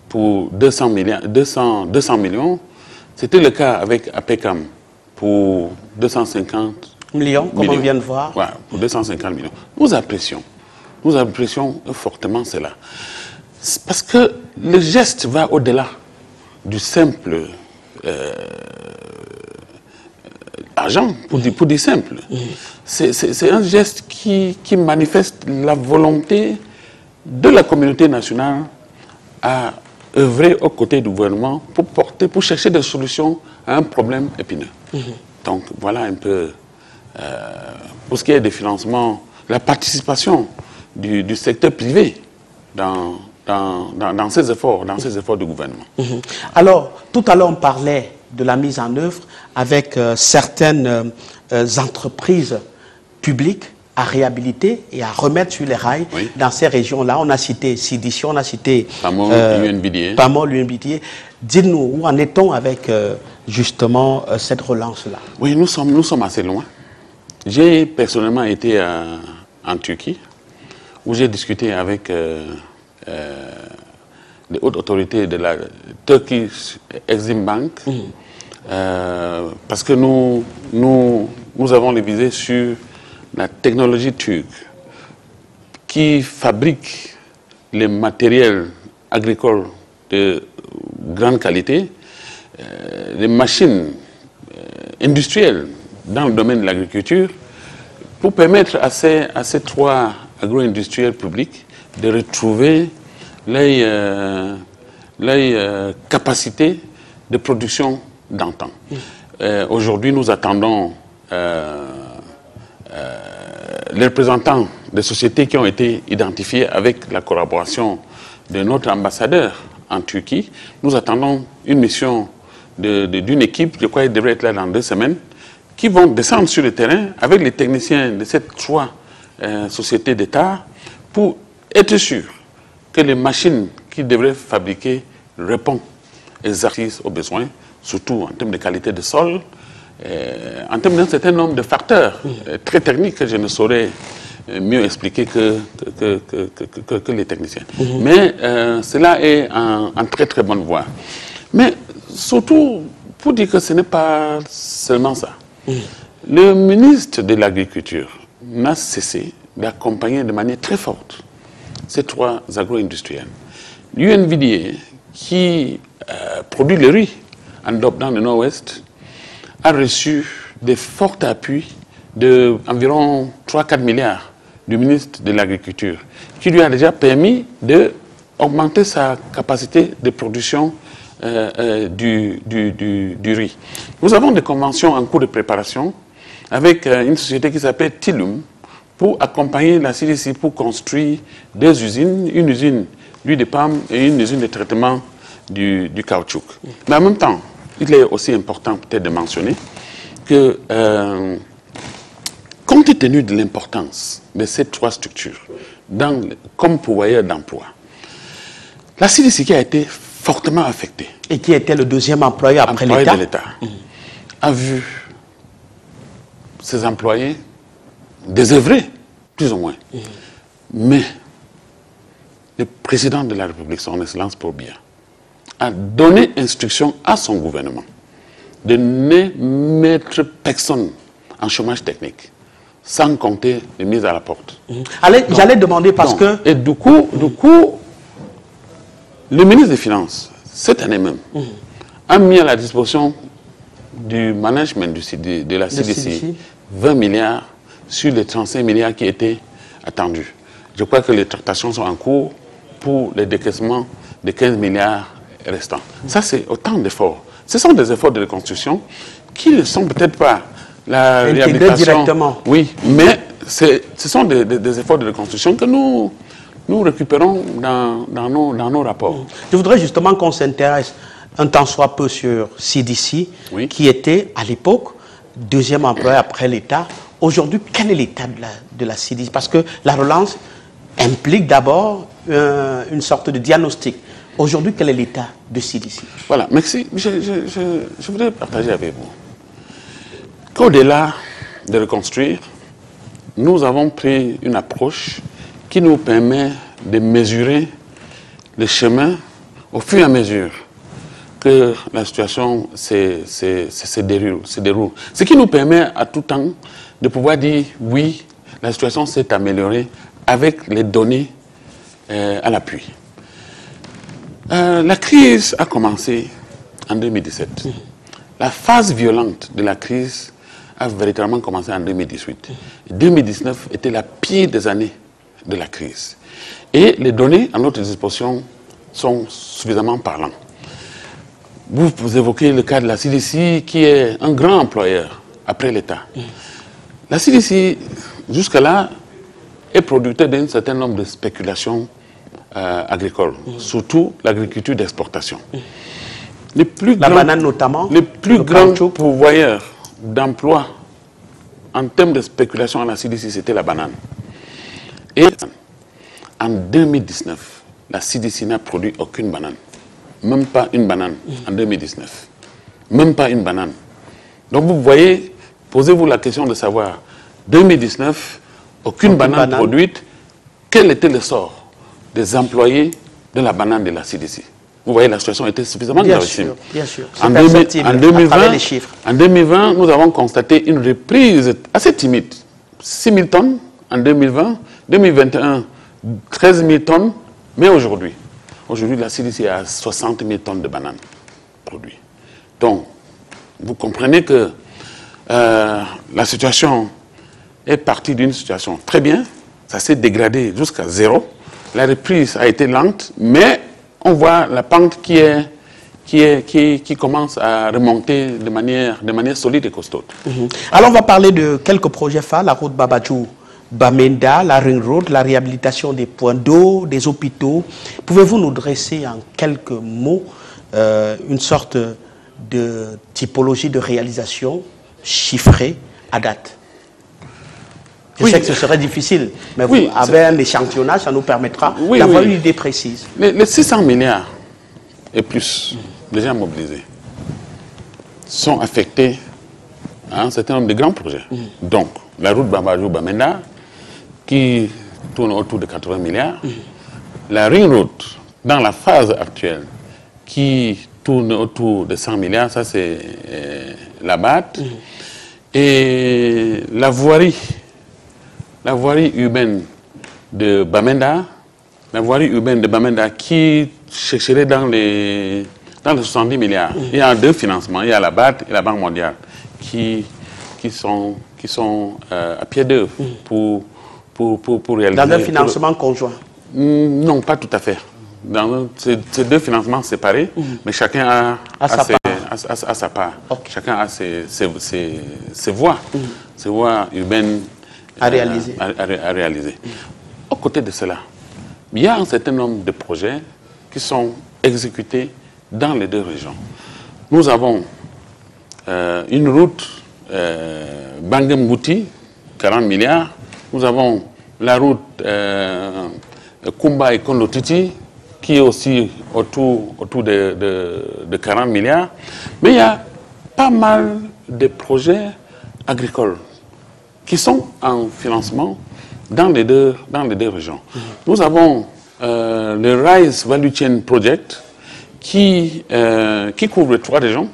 pour 200 millions. C'était le cas avec APECAM pour 250 millions, comme on vient de voir. Ouais, pour 250 millions. Nous apprécions fortement cela. Parce que le geste va au-delà du simple argent, pour dire simple. C'est un geste qui manifeste la volonté de la communauté nationale à œuvrer aux côtés du gouvernement pour chercher des solutions à un problème épineux. Donc voilà un peu, pour ce qui est des financements, la participation du secteur privé dans ces efforts du gouvernement. Alors, tout à l'heure, on parlait de la mise en œuvre avec certaines entreprises publiques à réhabiliter et à remettre sur les rails dans ces régions-là. On a cité CDC, on a cité PAMOL, l'UNBDA. Dites-nous, où en est-on avec justement cette relance-là? Oui, nous sommes assez loin. J'ai personnellement été en Turquie, où j'ai discuté avec les hautes autorités de la Turkish Exim Bank, parce que nous avons les visées sur la technologie turque qui fabrique les matériels agricoles de grande qualité, les machines industrielles dans le domaine de l'agriculture, pour permettre à ces 3 agro-industriels publics de retrouver les capacités de production d'antan. Aujourd'hui, nous attendons les représentants des sociétés qui ont été identifiées avec la collaboration de notre ambassadeur en Turquie. Nous attendons une mission d'une équipe, je crois qu'elle devrait être là dans 2 semaines, qui vont descendre sur le terrain avec les techniciens de ces 3 sociétés d'État pour être sûr que les machines qu'ils devraient fabriquer répondent aux besoins, surtout en termes de qualité de sol, en termes d'un certain nombre de facteurs très techniques que je ne saurais mieux expliquer que les techniciens. Mais cela est en très très bonne voie. Mais surtout, pour dire que ce n'est pas seulement ça. Le ministre de l'Agriculture n'a cessé d'accompagner de manière très forte ces 3 agro-industriels. L'UNVDA, qui produit le riz en Dop dans le nord-ouest, a reçu des forts appuis d'environ 3-4 milliards du ministre de l'Agriculture, qui lui a déjà permis d'augmenter sa capacité de production du riz. Nous avons des conventions en cours de préparation avec une société qui s'appelle Tilum pour accompagner la CDC pour construire des usines, une usine d'huile de palme et une usine de traitement du caoutchouc. Mais en même temps, il est aussi important peut-être de mentionner que compte tenu de l'importance de ces trois structures comme pourvoyeur d'emploi, la CDC qui a été fortement affectée et qui était le deuxième employeur après l'État, a vu ses employés désœuvrés, plus ou moins. Mais le président de la République, son Excellence Paul Biya, a donné instruction à son gouvernement de ne mettre personne en chômage technique, sans compter les mises à la porte. J'allais demander parce que... Et du coup, le ministre des Finances, cette année même, a mis à la disposition du management de la CDC 20 milliards sur les 35 milliards qui étaient attendus. Je crois que les tractations sont en cours pour les décaissements de 15 milliards restants. Ça, c'est autant d'efforts. Ce sont des efforts de reconstruction qui ne sont peut-être pas la réhabilitation directement. Oui, mais ce sont des efforts de reconstruction que nous récupérons dans nos rapports. Je voudrais justement qu'on s'intéresse un tant soit peu sur CDC, qui était à l'époque deuxième employeur après l'État. Aujourd'hui, quel est l'état de la CDC? Parce que la relance implique d'abord une sorte de diagnostic. Aujourd'hui, quel est l'état de CDC? Voilà, merci. Je voudrais partager avec vous qu'au-delà de reconstruire, nous avons pris une approche qui nous permet de mesurer le chemin au fur et à mesure que la situation se déroule. Ce qui nous permet à tout temps de pouvoir dire oui, la situation s'est améliorée avec les données à l'appui. La crise a commencé en 2017. La phase violente de la crise a véritablement commencé en 2018. 2019 était la pire des années de la crise. Et les données à notre disposition sont suffisamment parlantes. Vous évoquez le cas de la CDC qui est un grand employeur après l'État. La CDC, jusque-là, est producteur d'un certain nombre de spéculations agricoles, surtout l'agriculture d'exportation. Banane notamment. Les plus grands pourvoyeurs d'emploi en termes de spéculation à la CDC, c'était la banane. Et en 2019, la CDC n'a produit aucune banane. Même pas une banane en 2019. Même pas une banane. Donc vous voyez, posez-vous la question de savoir, 2019, aucune banane produite, quel était le sort des employés de la banane de la CDC? Vous voyez, la situation était suffisamment gravissime. Bien sûr. En 2020, nous avons constaté une reprise assez timide. 6 000 tonnes en 2020, 2021, 13 000 tonnes, mais aujourd'hui, la CDC est à 60 000 tonnes de bananes produites. Donc, vous comprenez que la situation est partie d'une situation très bien, ça s'est dégradé jusqu'à zéro. La reprise a été lente, mais on voit la pente qui commence à remonter de manière solide et costaud. Alors on va parler de quelques projets phares, la route Babadjou-Bamenda, la Ring Road, la réhabilitation des points d'eau, des hôpitaux. Pouvez-vous nous dresser en quelques mots une sorte de typologie de réalisation chiffrée à date? Je sais que ce serait difficile, mais avec un échantillonnage, ça nous permettra d'avoir une idée précise. Les 600 milliards et plus déjà mobilisés sont affectés à un certain nombre de grands projets. Donc, la route Babadjou-Bamenda, qui tourne autour de 80 milliards, la Ring Road, dans la phase actuelle, qui tourne autour de 100 milliards, ça c'est la BAT, et la voirie urbaine de Bamenda, qui chercherait dans les 70 milliards. Il y a deux financements, il y a la BAT et la Banque mondiale, qui sont à pied d'œuvre pour réaliser... Dans un financement conjoint? Non, pas tout à fait. Dans ces deux financements séparés, mais chacun a sa part. Okay. Chacun a ses voies, ses voies urbaines à réaliser. Au côté de cela, il y a un certain nombre de projets qui sont exécutés dans les deux régions. Nous avons une route Bangem-Gouti, 40 milliards. Nous avons la route Kumba et Kondotiti, qui est aussi autour de 40 milliards. Mais il y a pas mal de projets agricoles qui sont en financement dans les deux régions. Nous avons le Rice Value Chain Project qui couvre 3 régions,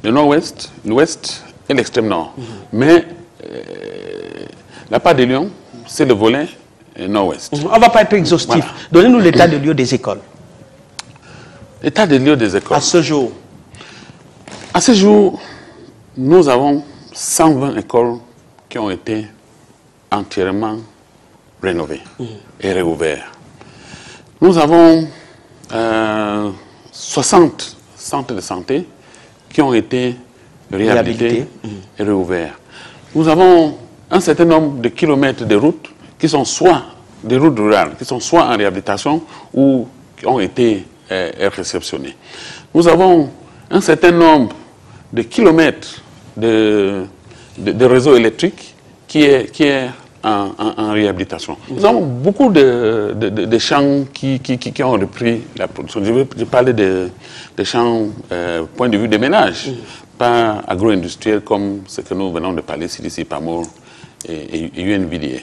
le nord-ouest, l'ouest et l'extrême nord. Mais la part des Lions, c'est le volet nord-ouest. On ne va pas être exhaustif. Voilà. Donnez-nous l'état de lieu des écoles. L'état de lieu des écoles. À ce jour? À ce jour, nous avons 120 écoles qui ont été entièrement rénovées et réouvertes. Nous avons 60 centres de santé qui ont été réhabilités et réouverts. Nous avons un certain nombre de kilomètres de routes qui sont soit des routes rurales, qui sont soit en réhabilitation ou qui ont été réceptionnées. Nous avons un certain nombre de kilomètres de réseau électrique qui est en réhabilitation. Nous avons beaucoup de champs qui ont repris la production. Je parlais de champs point de vue des ménages, pas agro-industriels comme ce que nous venons de parler, CDC, PAMOR et UNVDA.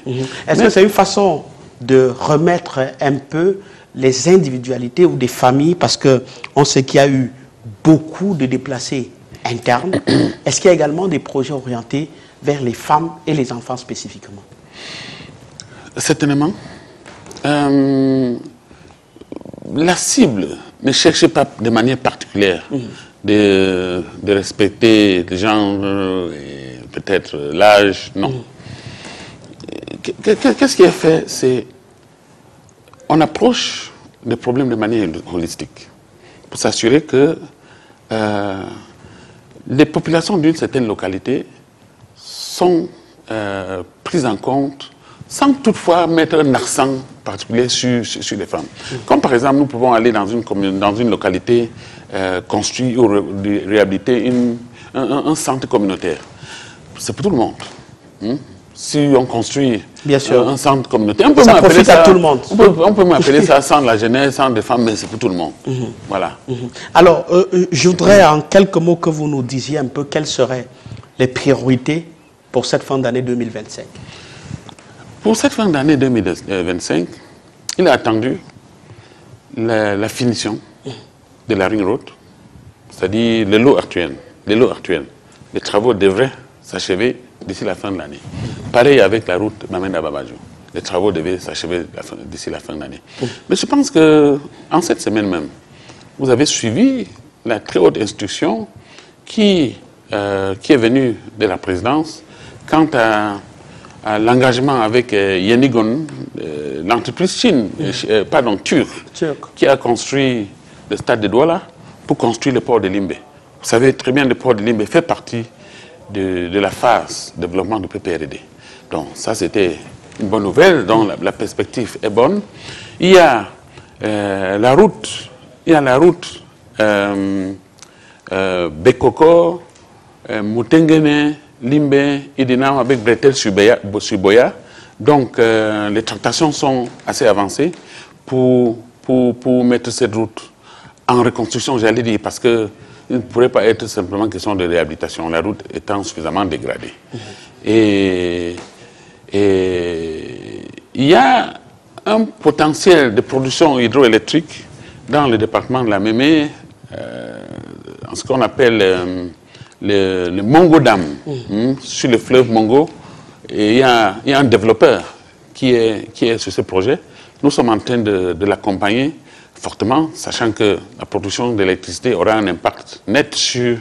Est-ce que c'est une façon de remettre un peu les individualités ou des familles, parce qu'on sait qu'il y a eu beaucoup de déplacés internes. Est-ce qu'il y a également des projets orientés vers les femmes et les enfants spécifiquement? Certainement. La cible ne cherche pas de manière particulière de respecter les gens, peut-être l'âge, non. Qu'est-ce qui est fait? C'est on approche les problèmes de manière holistique pour s'assurer que les populations d'une certaine localité sont prises en compte sans toutefois mettre un accent particulier sur les femmes. Comme par exemple, nous pouvons aller dans une localité, construire ou réhabiliter un centre communautaire. C'est pour tout le monde. Si on construit un centre communautaire, on peut m'appeler ça, tout le monde. On peut m'appeler ça centre de la jeunesse, centre des femmes, mais c'est pour tout le monde. Voilà. Alors, je voudrais en quelques mots que vous nous disiez un peu quelles seraient les priorités pour cette fin d'année 2025. Pour cette fin d'année 2025, il a attendu la finition de la ring road, c'est-à-dire les lots actuels. Les travaux devraient s'achever d'ici la fin de l'année. Pareil avec la route Bamenda-Babajou. Les travaux devaient s'achever d'ici la fin de l'année. Mais je pense qu'en cette semaine même, vous avez suivi la très haute instruction qui est venue de la présidence quant à l'engagement avec Yenigon, l'entreprise turque, qui a construit le stade de Douala pour construire le port de Limbe. Vous savez très bien que le port de Limbe fait partie de la phase développement du PPRD. Donc ça c'était une bonne nouvelle, donc la perspective est bonne. Il y a la route Bekoko, Moutengene, Limbe, Idinam avec Bretel sur Boya. Donc les tractations sont assez avancées pour mettre cette route en reconstruction, j'allais dire, parce que il ne pourrait pas être simplement question de réhabilitation, la route étant suffisamment dégradée. Et il y a un potentiel de production hydroélectrique dans le département de la Mémé, en ce qu'on appelle le Mongo Dam, sur le fleuve Mongo. Et il y a un développeur qui est sur ce projet. Nous sommes en train de l'accompagner fortement, sachant que la production d'électricité aura un impact net sur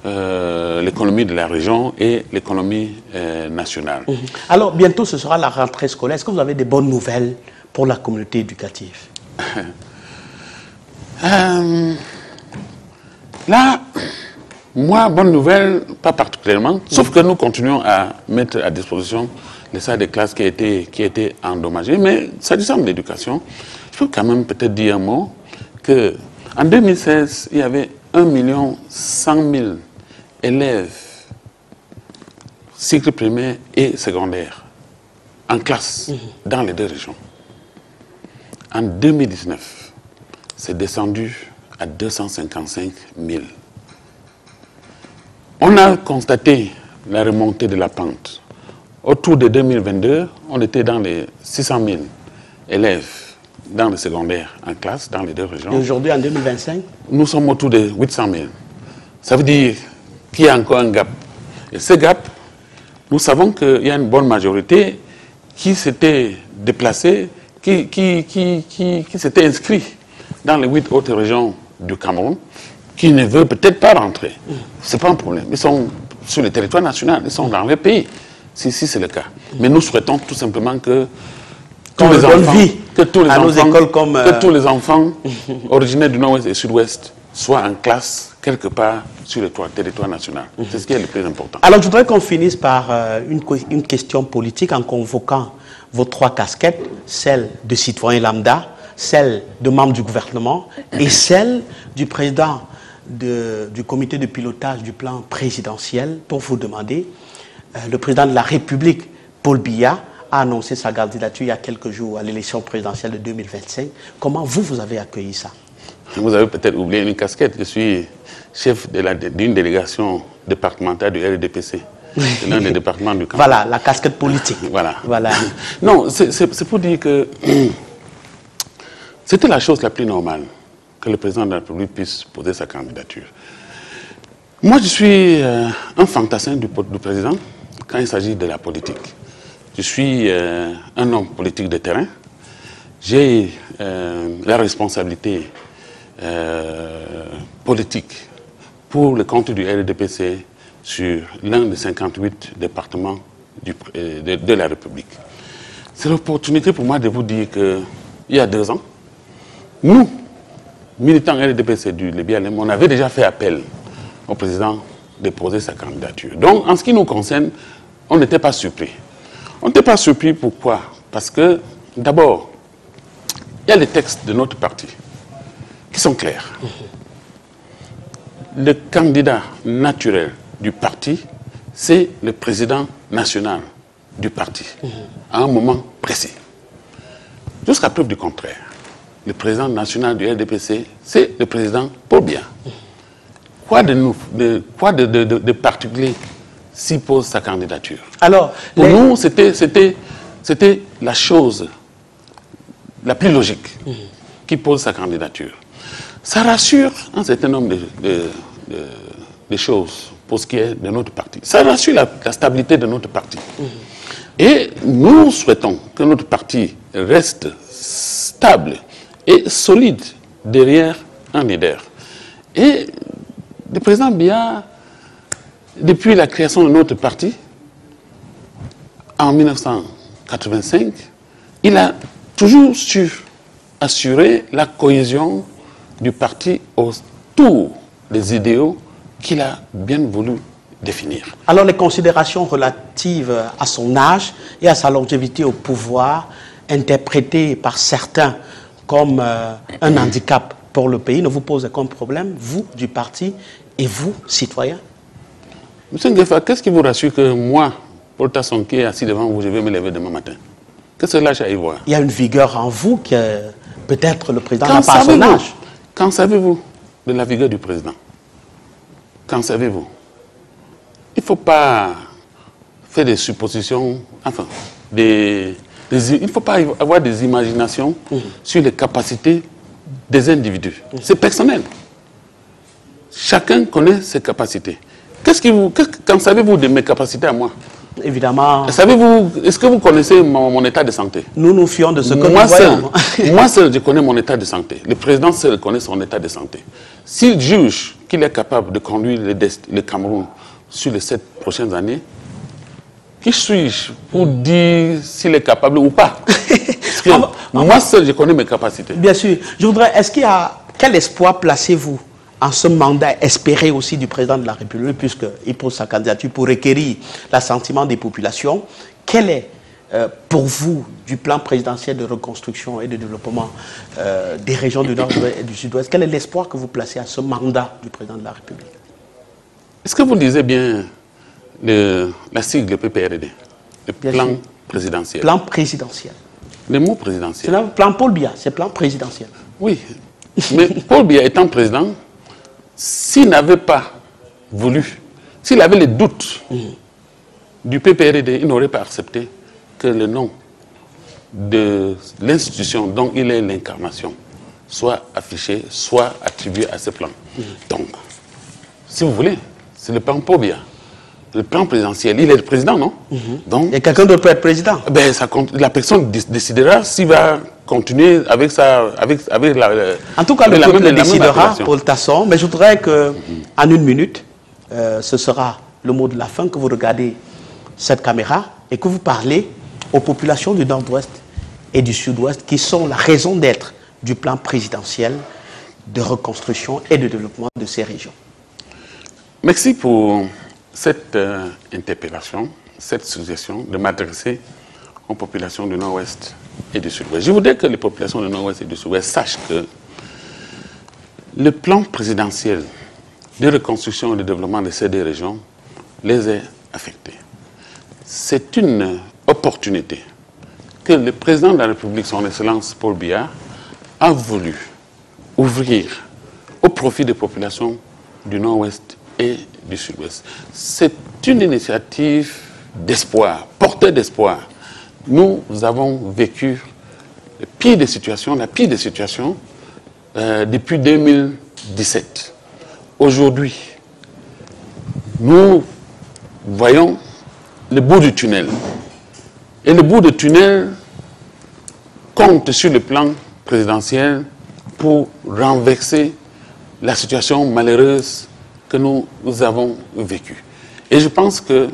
l'économie de la région et l'économie nationale. Alors, bientôt, ce sera la rentrée scolaire. Est-ce que vous avez des bonnes nouvelles pour la communauté éducative? Là, moi, bonne nouvelle, pas particulièrement, sauf que nous continuons à mettre à disposition les salles de classe qui étaient endommagées. Mais s'agissant de l'éducation, je peux quand même peut-être dire un mot qu'en 2016, il y avait 1 100 000 élèves, cycle primaire et secondaire, en classe, dans les deux régions. En 2019, c'est descendu à 255 000. On a constaté la remontée de la pente. Autour de 2022, on était dans les 600 000 élèves dans le secondaire en classe, dans les deux régions. Et aujourd'hui, en 2025? Nous sommes autour de 800 000. Ça veut dire qu'il y a encore un gap. Et ce gap, nous savons qu'il y a une bonne majorité qui s'était déplacée, qui s'était inscrit dans les 8 autres régions du Cameroun, qui ne veulent peut-être pas rentrer. Ce n'est pas un problème. Ils sont sur le territoire national, ils sont dans le pays, si c'est le cas. Mais nous souhaitons tout simplement que tous les enfants originaires du Nord-Ouest et du Sud-Ouest soient en classe quelque part sur le territoire national. C'est ce qui est le plus important. Alors, je voudrais qu'on finisse par une question politique en convoquant vos 3 casquettes, celle de citoyen lambda, celle de membre du gouvernement et celle du président du comité de pilotage du plan présidentiel pour vous demander, le président de la République, Paul Biya, a annoncé sa candidature il y a quelques jours à l'élection présidentielle de 2025. Comment vous avez accueilli ça? Vous avez peut-être oublié une casquette. Je suis chef d'une délégation départementale du RDPC. C'est l'un des départements du Cameroun. Voilà, la casquette politique. Voilà. Non, c'est pour dire que c'était la chose la plus normale que le président de la République puisse poser sa candidature. Moi, je suis un fantassin du président quand il s'agit de la politique. Je suis un homme politique de terrain. J'ai la responsabilité politique pour le compte du RDPC sur l'un des 58 départements de la République. C'est l'opportunité pour moi de vous dire qu'il y a 2 ans, nous, militants RDPC du Lébialem, on avait déjà fait appel au président de poser sa candidature. Donc, en ce qui nous concerne, on n'était pas surpris. On n'était pas surpris, pourquoi? Parce que, d'abord, il y a les textes de notre parti qui sont clairs. Le candidat naturel du parti, c'est le président national du parti, à un moment précis. Jusqu'à preuve du contraire, le président national du RDPC, c'est le président Paul Biya. Quoi de particulier s'il pose sa candidature? Alors, pour nous, c'était la chose la plus logique qui pose sa candidature. Ça rassure un certain nombre de choses pour ce qui est de notre parti. Ça rassure la stabilité de notre parti. Et nous souhaitons que notre parti reste stable et solide derrière un leader. Et le président Biya, depuis la création de notre parti, en 1985, il a toujours su assurer la cohésion du parti autour des idéaux qu'il a bien voulu définir. Alors les considérations relatives à son âge et à sa longévité au pouvoir, interprétées par certains comme un handicap pour le pays, ne vous posent aucun problème, vous, du parti, et vous, citoyens? Monsieur Ngefa, qu'est-ce qui vous rassure que moi, Paul Tasson, qui est assis devant vous, je vais me lever demain matin? Qu'est-ce que là j'ai à y voir? Il y a une vigueur en vous que peut-être le président n'a pas à son âge. Qu'en savez-vous de la vigueur du président? Qu'en savez-vous? Il ne faut pas faire des suppositions, enfin, il ne faut pas avoir des imaginations sur les capacités des individus. C'est personnel. Chacun connaît ses capacités. Qu'en savez-vous de mes capacités à moi? Évidemment. Savez-vous, est-ce que vous connaissez mon état de santé? Nous nous fions de ce que moi nous voyons. Moi seul, je connais mon état de santé. Le président seul connaît son état de santé. S'il juge qu'il est capable de conduire le Cameroun sur les 7 prochaines années, qui suis-je pour dire s'il est capable ou pas? Parce que moi seul, je connais mes capacités. Bien sûr. Je voudrais, est-ce qu'il y a, quel espoir placez-vous en ce mandat espéré aussi du président de la République, puisqu'il pose sa candidature pour requérir l'assentiment des populations? Quel est, pour vous, du plan présidentiel de reconstruction et de développement des régions du Nord et du Sud-Ouest, quel est l'espoir que vous placez à ce mandat du président de la République? Est-ce que vous lisez bien la sigle PPRD, le plan présidentiel? Plan présidentiel. Le mot présidentiel. C'est le plan Paul Biya, c'est plan présidentiel. Oui, mais Paul Biya étant président, s'il n'avait pas voulu, s'il avait les doutes du PPRD, il n'aurait pas accepté que le nom de l'institution dont il est l'incarnation soit affiché, soit attribué à ce plan. Donc, si vous voulez, c'est le plan Paul Biya. Le plan présidentiel, il est le président, non? Donc, et quelqu'un d'autre peut être président? Ben, la personne décidera s'il va continuer avec ça, avec en tout cas, le peuple le décidera, Paul Tasson. Mais je voudrais que, en 1 minute, ce sera le mot de la fin, que vous regardez cette caméra et que vous parlez aux populations du Nord-Ouest et du Sud-Ouest qui sont la raison d'être du plan présidentiel de reconstruction et de développement de ces régions. Merci pour cette interpellation, cette suggestion de m'adresser aux populations du Nord-Ouest et du Sud-Ouest. Je voudrais que les populations du Nord-Ouest et du Sud-Ouest sachent que le plan présidentiel de reconstruction et de développement de ces deux régions les est affectés. C'est une opportunité que le président de la République, son Excellence Paul Biya, a voulu ouvrir au profit des populations du Nord-Ouest et du Sud-Ouest. C'est une initiative d'espoir, portée d'espoir. Nous avons vécu la pire des situations depuis 2017. Aujourd'hui, nous voyons le bout du tunnel. Et le bout du tunnel compte sur le plan présidentiel pour renverser la situation malheureuse que nous avons vécue. Et je pense que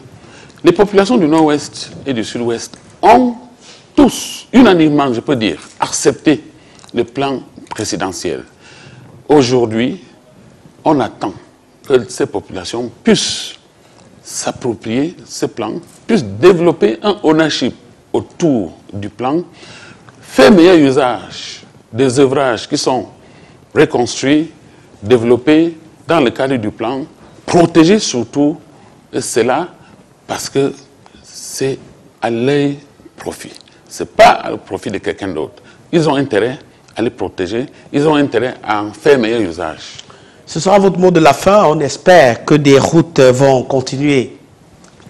les populations du Nord-Ouest et du Sud-Ouest ont tous, unanimement, je peux dire, accepté le plan présidentiel. Aujourd'hui, on attend que ces populations puissent s'approprier ce plan, puissent développer un ownership autour du plan, faire meilleur usage des ouvrages qui sont reconstruits, développés dans le cadre du plan, protéger surtout cela parce que c'est à leur profit. Ce n'est pas au profit de quelqu'un d'autre. Ils ont intérêt à les protéger, ils ont intérêt à en faire meilleur usage. Ce sera votre mot de la fin. On espère que des routes vont continuer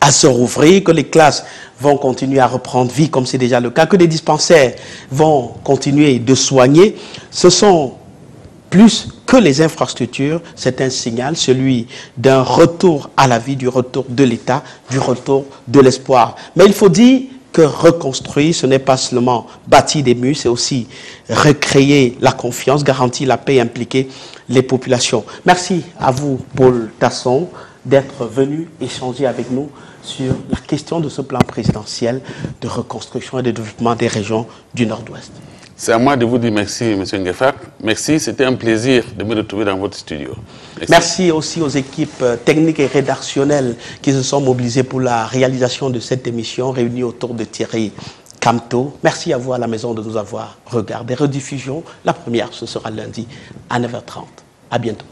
à se rouvrir, que les classes vont continuer à reprendre vie comme c'est déjà le cas, que des dispensaires vont continuer de soigner. Ce sont plus que les infrastructures, c'est un signal, celui d'un retour à la vie, du retour de l'État, du retour de l'espoir. Mais il faut dire que reconstruire, ce n'est pas seulement bâtir des murs, c'est aussi recréer la confiance, garantir la paix, impliquer les populations. Merci à vous, Paul Tasson, d'être venu échanger avec nous sur la question de ce plan présidentiel de reconstruction et de développement des régions du Nord-Ouest. C'est à moi de vous dire merci, M. Nguefar. Merci, c'était un plaisir de me retrouver dans votre studio. Merci aussi aux équipes techniques et rédactionnelles qui se sont mobilisées pour la réalisation de cette émission réunie autour de Thierry Camteau. Merci à vous à la maison de nous avoir regardé. Rediffusion, la première, ce sera lundi à 9h30. À bientôt.